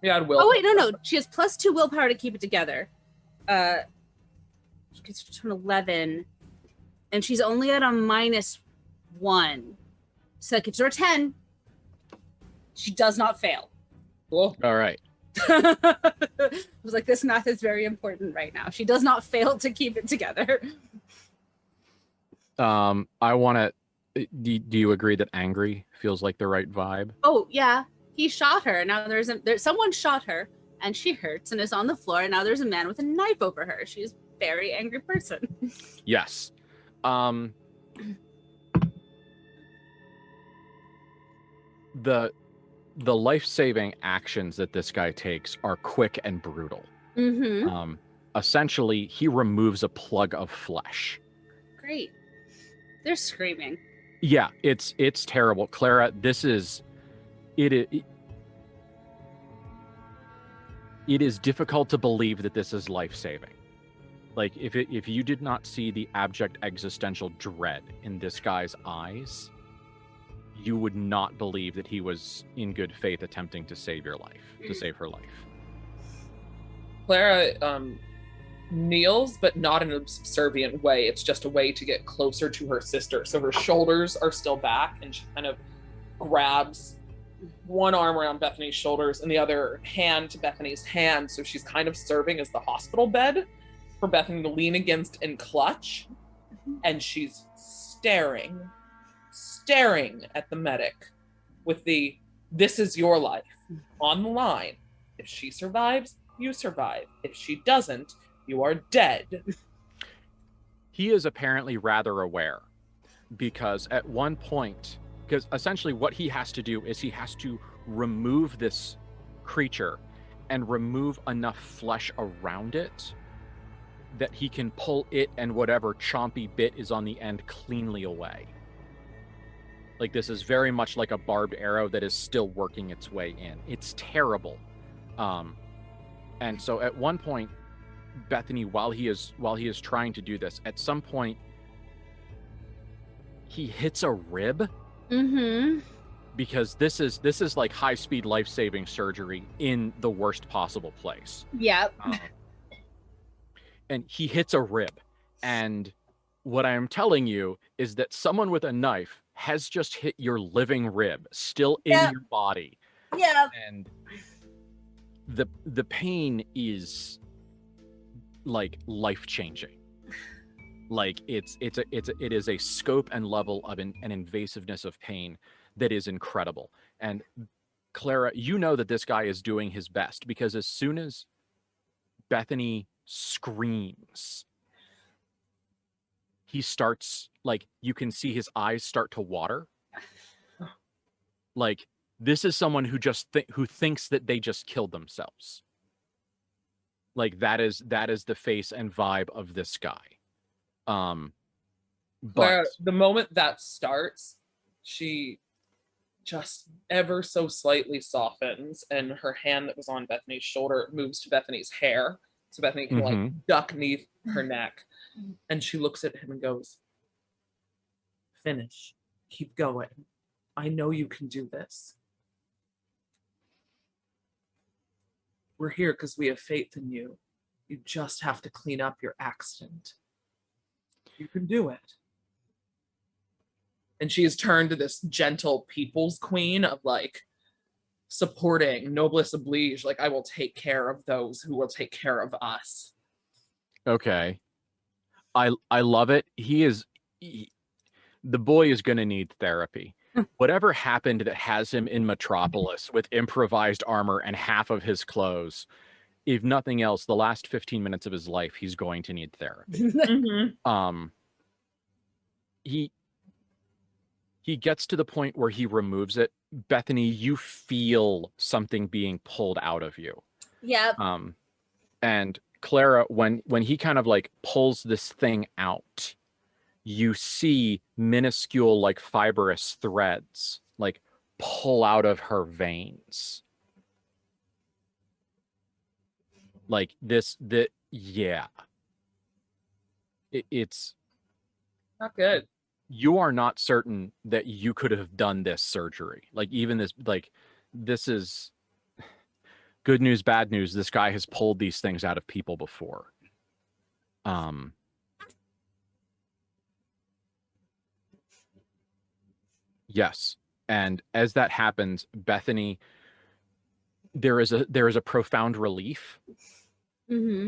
Yeah, will. Oh, wait, no. She has +2 willpower to keep it together. She gets to an 11, and she's only at a -1. So that gives her a 10. She does not fail. Cool. All right. I was like, this math is very important right now. She does not fail to keep it together. I want to... Do you agree that angry feels like the right vibe? Oh, yeah. He shot her. Now there's someone shot her, and she hurts and is on the floor, and now there's a man with a knife over her. She's a very angry person. Yes. The life-saving actions that this guy takes are quick and brutal. Mm-hmm. Essentially, he removes a plug of flesh. Great. They're screaming. Yeah, it's terrible. Clara, it is difficult to believe that this is life-saving. If you did not see the abject existential dread in this guy's eyes, you would not believe that he was in good faith attempting to save your life, to save her life. Clara kneels, but not in a subservient way. It's just a way to get closer to her sister. So her shoulders are still back, and she kind of grabs one arm around Bethany's shoulders and the other hand to Bethany's hand. So she's kind of serving as the hospital bed for Bethany to lean against and clutch. And she's staring at the medic with the, this is your life on the line. If she survives, you survive. If she doesn't, you are dead. He is apparently rather aware, because at one point, because essentially what he has to do is he has to remove this creature and remove enough flesh around it that he can pull it and whatever chompy bit is on the end cleanly away. Like, this is very much like a barbed arrow that is still working its way in. It's terrible. And so at one point, Bethany, while he is trying to do this, at some point he hits a rib. Mm-hmm. Because this is like high-speed life-saving surgery in the worst possible place. Yep. And he hits a rib. And what I am telling you is that someone with a knife has just hit your living rib, still in your body. Yeah. And the pain is like life-changing. Like it is a scope and level of an invasiveness of pain that is incredible. And Clara, you know that this guy is doing his best, because as soon as Bethany screams, he starts, like, you can see his eyes start to water. Like, this is someone who just who thinks that they just killed themselves. Like, that is the face and vibe of this guy. But the moment that starts, she just ever so slightly softens, and her hand that was on Bethany's shoulder moves to Bethany's hair, so Bethany can like duck beneath her neck, and she looks at him and goes, "Finish. Keep going. I know you can do this. We're here because we have faith in you. You just have to clean up your accident. You can do it." And she has turned to this gentle people's queen of like supporting, noblesse oblige, like, I will take care of those who will take care of us. Okay. I love it. The boy is going to need therapy. Whatever happened that has him in Metropolis with improvised armor and half of his clothes, if nothing else, the last 15 minutes of his life, he's going to need therapy. He gets to the point where he removes it. Bethany, you feel something being pulled out of you. Yep. And Clara, when he kind of like pulls this thing out, you see minuscule, like, fibrous threads like pull out of her veins. Like it's Not good. You are not certain that you could have done this surgery. Like, even this, like, this is good news, bad news. This guy has pulled these things out of people before. Yes. And as that happens, Bethany, there is a profound relief.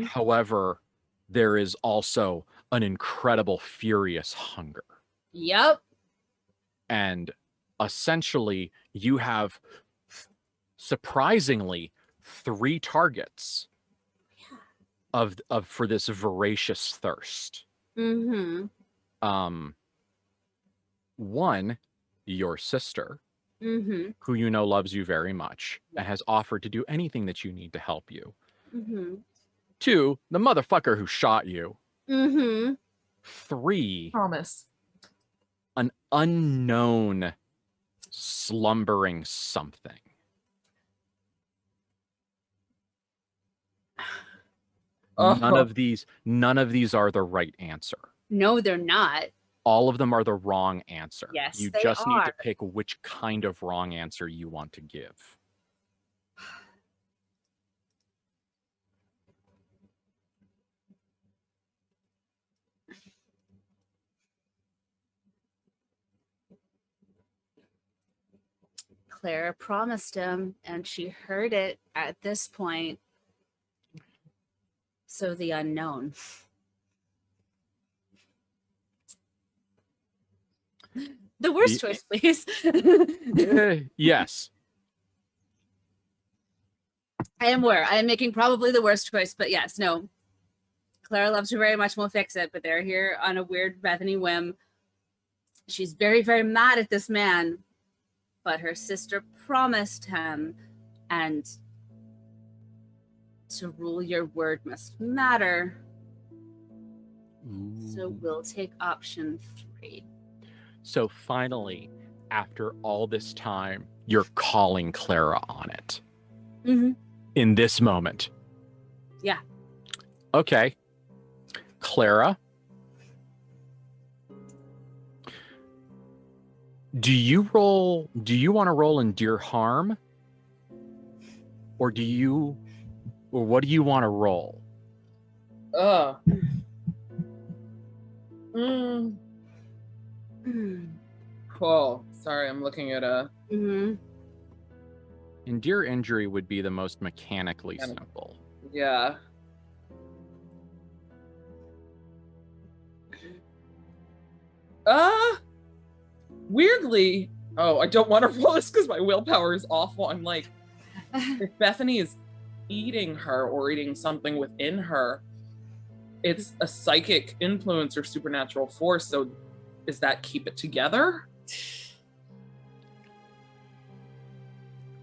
However, there is also an incredible furious hunger. Yep. And essentially you have surprisingly 3 targets of for this voracious thirst. One, your sister, who you know loves you very much and has offered to do anything that you need to help you. 2, the motherfucker who shot you. 3, Promise. an unknown slumbering something. None of these are the right answer. No, they're not. All of them are the wrong answer. Yes, You they just need to are. pick which kind of wrong answer you want to give. Clara promised him, and she heard it at this point. So the unknown. The worst choice, please. Yes. I am aware. I am making probably the worst choice, but yes, no. Clara loves her very much and will fix it, but they're here on a weird Bethany whim. She's very, very mad at this man, but her sister promised him, and to rule your word must matter. So we'll take option 3. So finally, after all this time, you're calling Clara on it. Mm-hmm. In this moment. Yeah. Okay. Clara, do you want to roll endure harm? Or what do you want to roll? Cool. Sorry, I'm looking at a... Endure injury would be the most mechanically simple. Yeah. Weirdly, I don't want to roll this because my willpower is awful. I'm like, if Bethany is eating her or eating something within her, it's a psychic influence or supernatural force. So is that keep it together?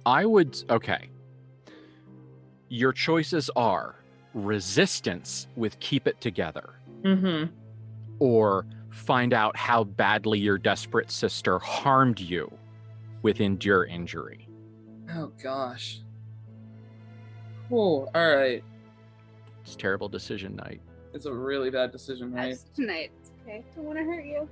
Okay. Your choices are resistance with keep it together. Mm-hmm. Or find out how badly your desperate sister harmed you with endure injury. Oh gosh. Oh, all right. It's terrible decision night. It's a really bad decision night. That's tonight. It's okay. Don't want to hurt you.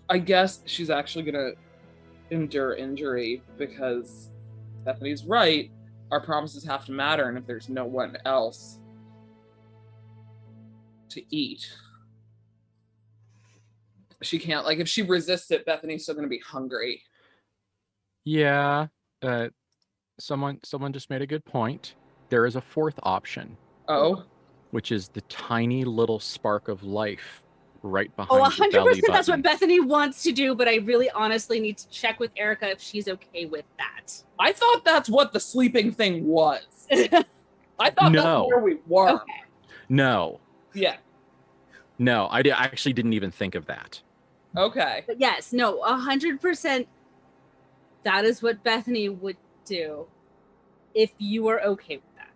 I guess she's actually gonna endure injury because Bethany's right. Our promises have to matter, and if there's no one else to eat, she can't. Like, if she resists it, Bethany's still gonna be hungry. Yeah. Someone just made a good point. There is a fourth option. Oh. Which is the tiny little spark of life right behind your 100% belly button. that's what Bethany wants to do, but I really honestly need to check with Erica if she's okay with that. I thought that's what the sleeping thing was. I thought that's where we were. Okay. No. Yeah. No, I actually didn't even think of that. Okay. But yes, no, 100% that is what Bethany would do if you are okay with that.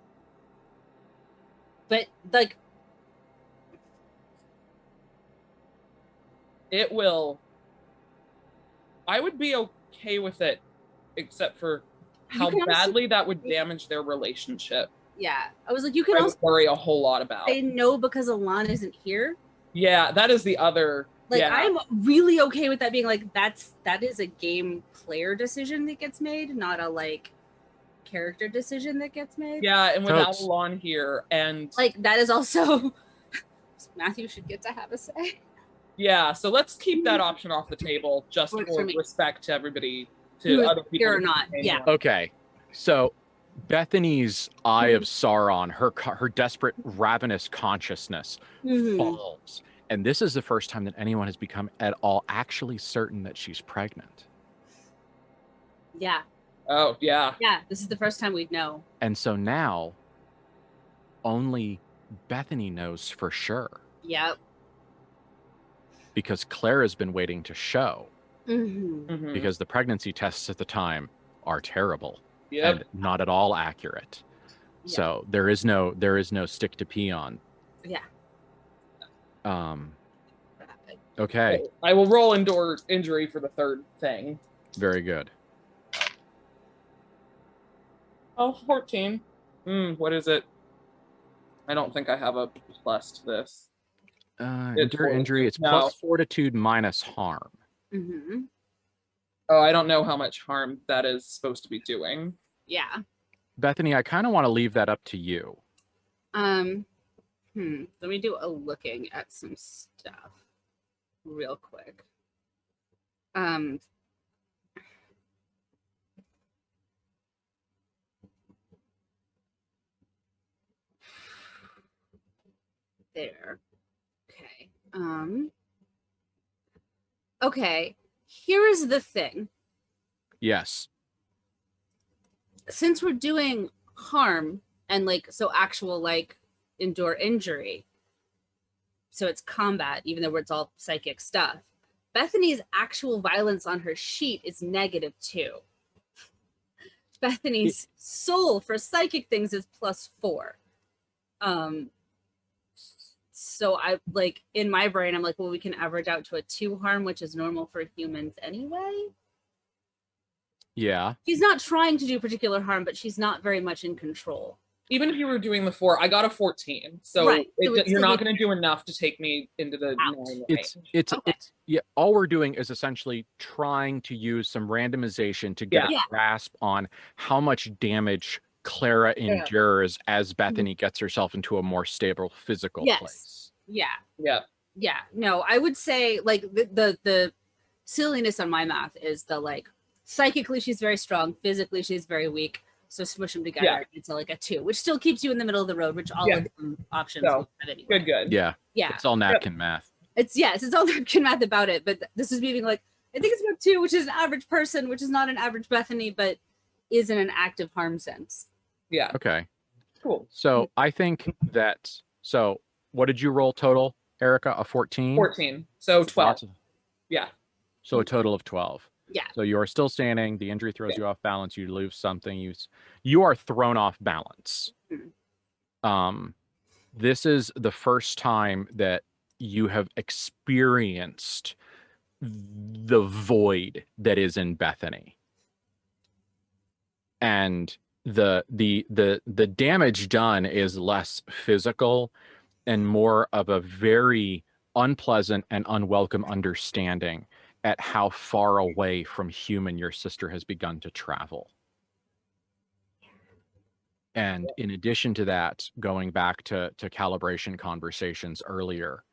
But, like... It will... I would be okay with it, except for how badly that would damage their relationship. Yeah. I was like, you can also worry a whole lot about. Say no because Alana isn't here. Yeah, that is the other... Like, yeah. I'm really okay with that being like, that is a game player decision that gets made, not a, like, character decision that gets made. Yeah, and without Alana here, and... Like, that is also... Matthew should get to have a say. Yeah, so let's keep that option off the table, just for respect to everybody, to other people. Here or not, yeah. Okay, so Bethany's eye of Sauron, her desperate, ravenous consciousness falls. And this is the first time that anyone has become at all actually certain that she's pregnant. Yeah. Oh, yeah. Yeah, this is the first time we'd know. And so now, only Bethany knows for sure. Yep. Because Clara's been waiting to show. Mm-hmm. Because the pregnancy tests at the time are terrible. Yep. And not at all accurate. Yep. So there is no stick to pee on. Yeah. Okay. I will roll endure injury for the third thing. Very good. Oh, 14. What is it? I don't think I have a plus to this. Endure injury. It's No. plus fortitude minus harm. Mm-hmm. Oh, I don't know how much harm that is supposed to be doing. Yeah. Bethany, I kind of want to leave that up to you. Let me do a looking at some stuff real quick. There. Okay. Okay. Here is the thing. Yes. Since we're doing harm and like so actual like endure injury, so it's combat, even though it's all psychic stuff. Bethany's actual violence on her sheet is -2. Bethany's soul for psychic things is +4. So I like in my brain, I'm like, well, we can average out to a 2 harm, which is normal for humans anyway. Yeah. She's not trying to do particular harm, but she's not very much in control. Even if you were doing the 4, I got a 14. So, Right. So you're not going to do enough to take me into the 9 range. It's Okay. yeah. All we're doing is essentially trying to use some randomization to get Yeah. a grasp on how much damage Clara endures as Bethany gets herself into a more stable physical place. Yeah. Yeah. Yeah. No, I would say like the silliness on my math is the like psychically she's very strong, physically she's very weak. So smush them together into like a 2, which still keeps you in the middle of the road, which all of the options So, have anyway. Good. Yeah. It's all napkin math. It's all napkin math about it, but this is me being like, I think it's about 2, which is an average person, which is not an average Bethany, but is in an active harm sense. Yeah. Okay. Cool. So I think that. So what did you roll total, Erica? A 14. 14. So 12. Yeah. So a total of 12. Yeah. So you are still standing. The injury throws you off balance. You lose something. You are thrown off balance. This is the first time that you have experienced the void that is in Bethany, and the damage done is less physical and more of a very unpleasant and unwelcome understanding at how far away from human your sister has begun to travel. And in addition to that, going back to calibration conversations earlier,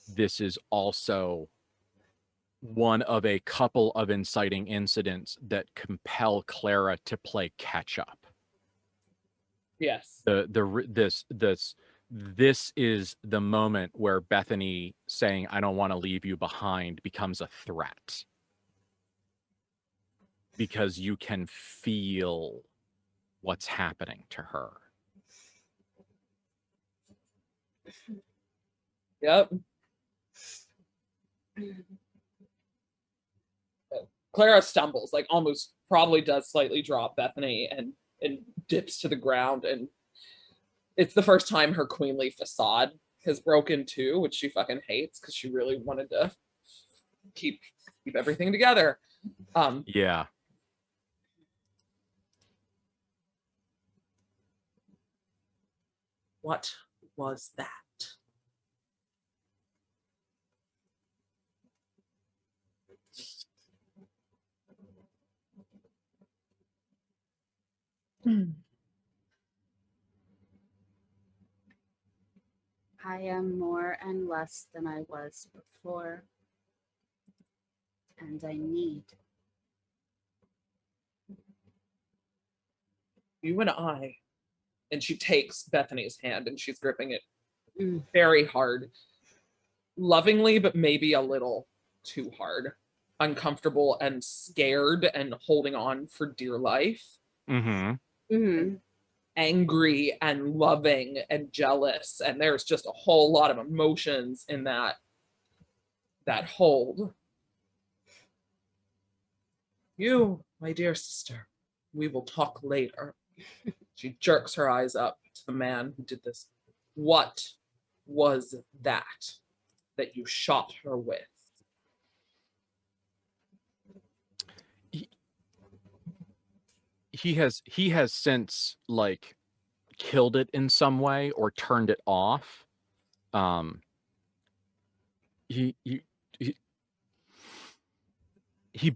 this is also one of a couple of inciting incidents that compel Clara to play catch up. Yes. This is the moment where Bethany saying, "I don't want to leave you behind," becomes a threat. Because you can feel what's happening to her. Yep. Clara stumbles, like almost probably does slightly drop Bethany and dips to the ground, and it's the first time her queenly facade has broken too, which she fucking hates because she really wanted to keep everything together. Yeah. What was that? I am more and less than I was before, and I need. You and I. And she takes Bethany's hand and she's gripping it very hard. Lovingly, but maybe a little too hard. Uncomfortable and scared and holding on for dear life. Angry and loving and jealous. And there's just a whole lot of emotions in that hold. You, my dear sister, we will talk later. She jerks her eyes up to the man who did this. What was that you shot her with? He has since like killed it in some way or turned it off. He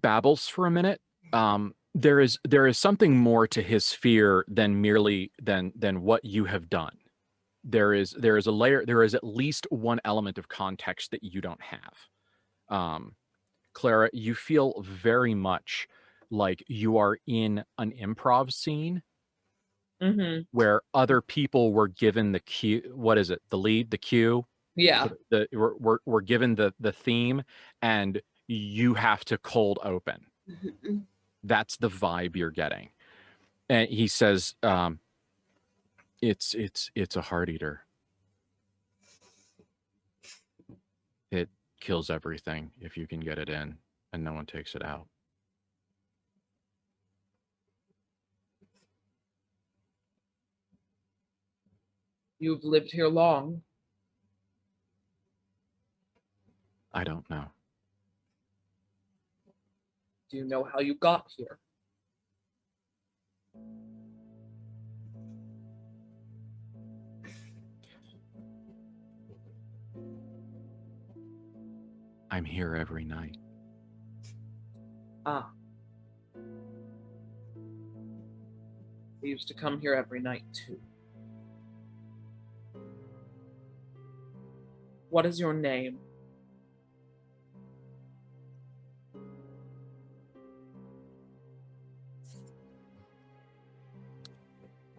babbles for a minute. There is something more to his fear than merely than what you have done. There is a layer. There is at least one element of context that you don't have. Clara, you feel very much like you are in an improv scene where other people were given the cue. What is it? The lead, the cue. Yeah. We're given the theme, and you have to cold open. That's the vibe you're getting. And he says, it's a heart eater. It kills everything if you can get it in and no one takes it out. You've lived here long. I don't know. Do you know how you got here? I'm here every night. Ah. I used to come here every night too. What is your name?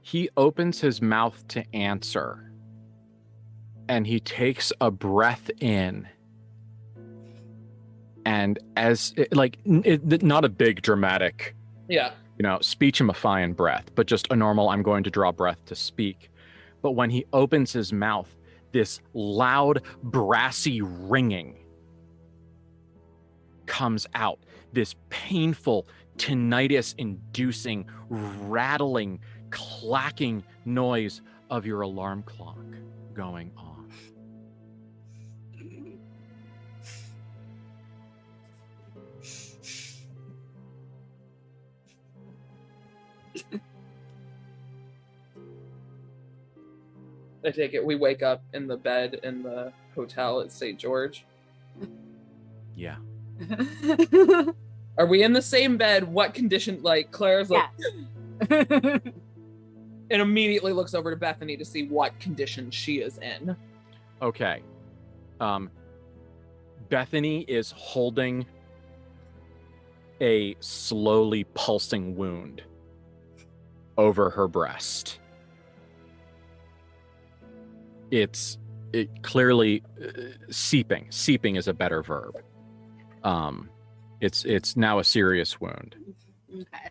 He opens his mouth to answer, and he takes a breath in. And not a big dramatic, speechifying breath, but just a normal, I'm going to draw breath to speak. But when he opens his mouth, this loud, brassy ringing comes out. This painful, tinnitus-inducing, rattling, clacking noise of your alarm clock going off. I take it we wake up in the bed in the hotel at St. George. Yeah. Are we in the same bed? What condition? Like, Claire's like, and immediately looks over to Bethany to see what condition she is in. Okay. Bethany is holding a slowly pulsing wound over her breast. It clearly seeping. Seeping is a better verb. It's now a serious wound. Okay.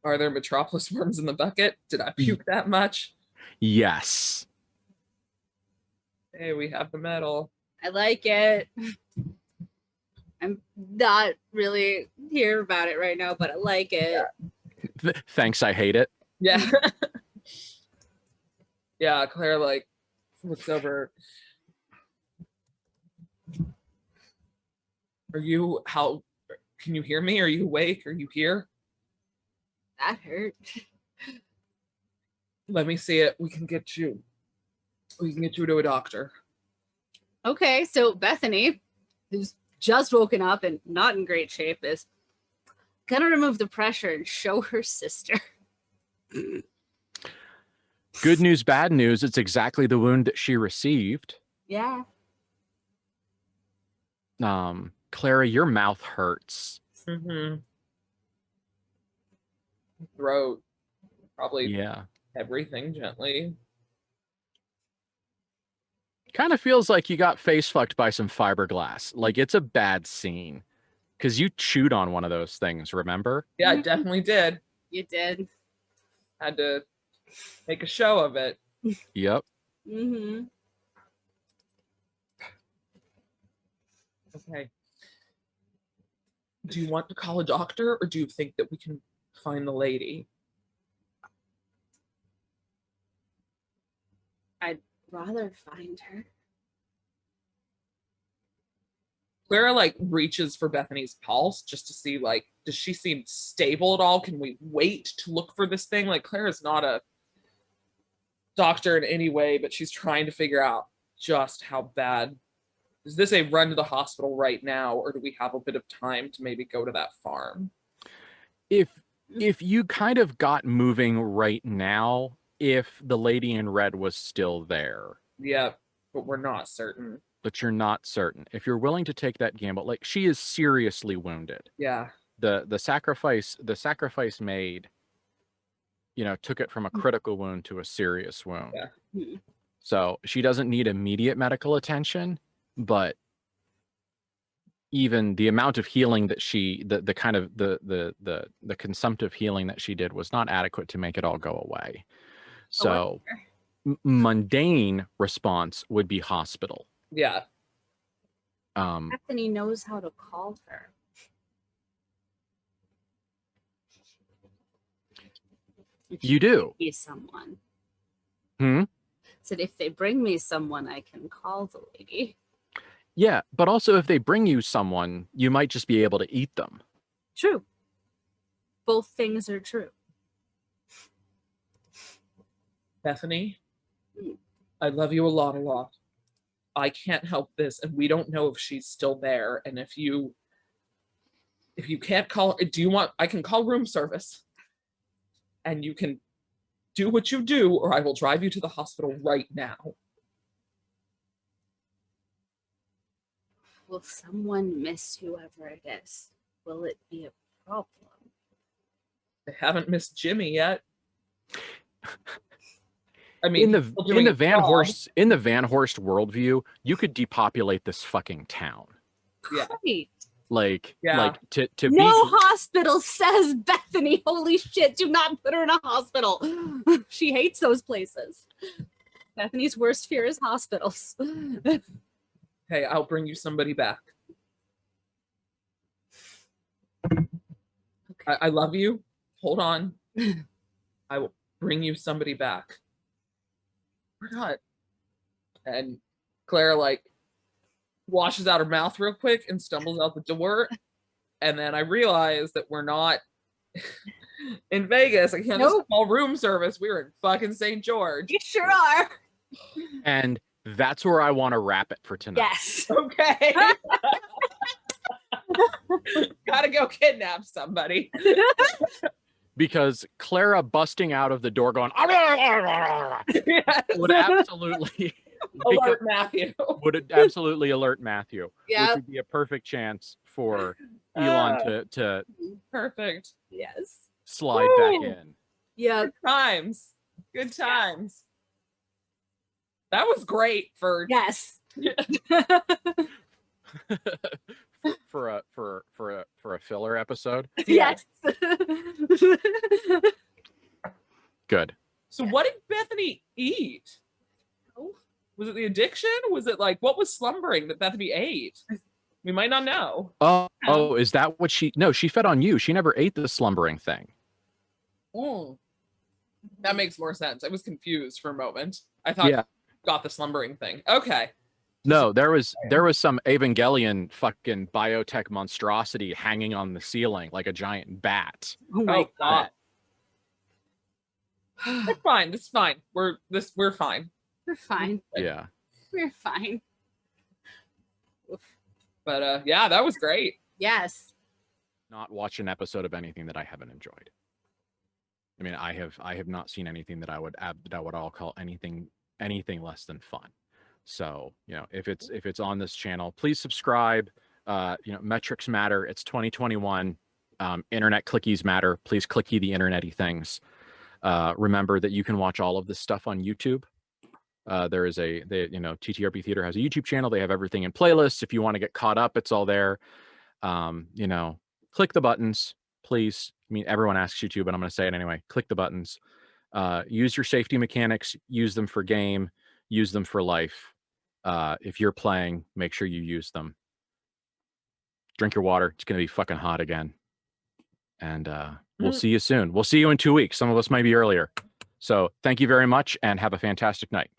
Are there Metropolis worms in the bucket? Did I puke that much? Yes. Hey, we have the medal. I like it. I'm not really here about it right now, but I like it. Yeah. Thanks, I hate it. Yeah. Yeah, Claire looks over. Can you hear me? Are you awake? Are you here? That hurt. Let me see it. We can get you to a doctor. Okay, so Bethany, who's just woken up and not in great shape, is gonna remove the pressure and show her sister. Good news, bad news. It's exactly the wound that she received. Yeah. Clara, your mouth hurts. Throat. Probably. Yeah. Everything gently. Kind of feels like you got face fucked by some fiberglass. Like, it's a bad scene. Because you chewed on one of those things, remember? Yeah, I definitely did. You did. Had to make a show of it. Yep. Mm-hmm. Okay. Do you want to call a doctor, or do you think that we can find the lady? I'd rather find her. Clara like reaches for Bethany's pulse just to see like, does she seem stable at all? Can we wait to look for this thing? Like Clara's not a doctor in any way, but she's trying to figure out just how bad. Is this a run to the hospital right now, or do we have a bit of time to maybe go to that farm? If you kind of got moving right now, if the lady in red was still there. Yeah, but we're not certain. But you're not certain. If you're willing to take that gamble, like she is seriously wounded. Yeah. The sacrifice made, you know, took it from a critical wound to a serious wound. Yeah. So she doesn't need immediate medical attention, but even the amount of healing that the kind of the consumptive healing that she did was not adequate to make it all go away. So mundane response would be hospital. Yeah. Bethany knows how to call her. You do. Be someone. Said if they bring me someone, I can call the lady. Yeah, but also if they bring you someone, you might just be able to eat them. True. Both things are true. Bethany, I love you a lot. I can't help this, and we don't know if she's still there. And if you can't call, do you want? I can call room service, and you can do what you do, or I will drive you to the hospital right now. Will someone miss whoever it is? Will it be a problem? They haven't missed Jimmy yet. I mean, in the Van Horst worldview, you could depopulate this fucking town. Yeah. Right. Like to no hospital, says Bethany. Holy shit, do not put her in a hospital. She hates those places. Bethany's worst fear is hospitals. Hey, I'll bring you somebody back. Okay. I love you. Hold on. I will bring you somebody back. We're not. And Clara like washes out her mouth real quick and stumbles out the door. And then I realize that we're not in Vegas. I can't just call room service. We're in fucking St. George. You sure are. And that's where I want to wrap it for tonight. Yes. Okay. Gotta go kidnap somebody. Because Clara busting out of the door going Yes. would absolutely alert Matthew. Would absolutely alert Matthew. Yeah. Which would be a perfect chance for Elon to Perfect. Yes. slide back in. Yeah. Good times. Good times. That was great for Yes. for a filler episode. Yes. Good. So what did Bethany eat? Was it the addiction? Was it like, what was slumbering that Bethany ate? We might not know. Oh, is that what she? No, she fed on you. She never ate the slumbering thing. That makes more sense. I was confused for a moment. I thought you got the slumbering thing. Okay. No, there was some Evangelion fucking biotech monstrosity hanging on the ceiling like a giant bat. Oh my God. It's fine. It's fine. We're fine. We're fine. Yeah. We're fine. But yeah, that was great. Yes. Not watch an episode of anything that I haven't enjoyed. I mean, I have not seen anything that I would all call anything less than fun. So, you know, if it's on this channel, please subscribe. You know, metrics matter. It's 2021. Internet clickies matter. Please clicky the internety things. Remember that you can watch all of this stuff on YouTube. There is TTRP Theater has a YouTube channel. They have everything in playlists. If you want to get caught up, it's all there. You know, click the buttons, please. I mean, everyone asks you to, but I'm going to say it anyway. Click the buttons. Use your safety mechanics. Use them for game. Use them for life. If you're playing, make sure you use them. Drink your water. It's going to be fucking hot again. And we'll see you soon. We'll see you in 2 weeks. Some of us might be earlier. So thank you very much and have a fantastic night.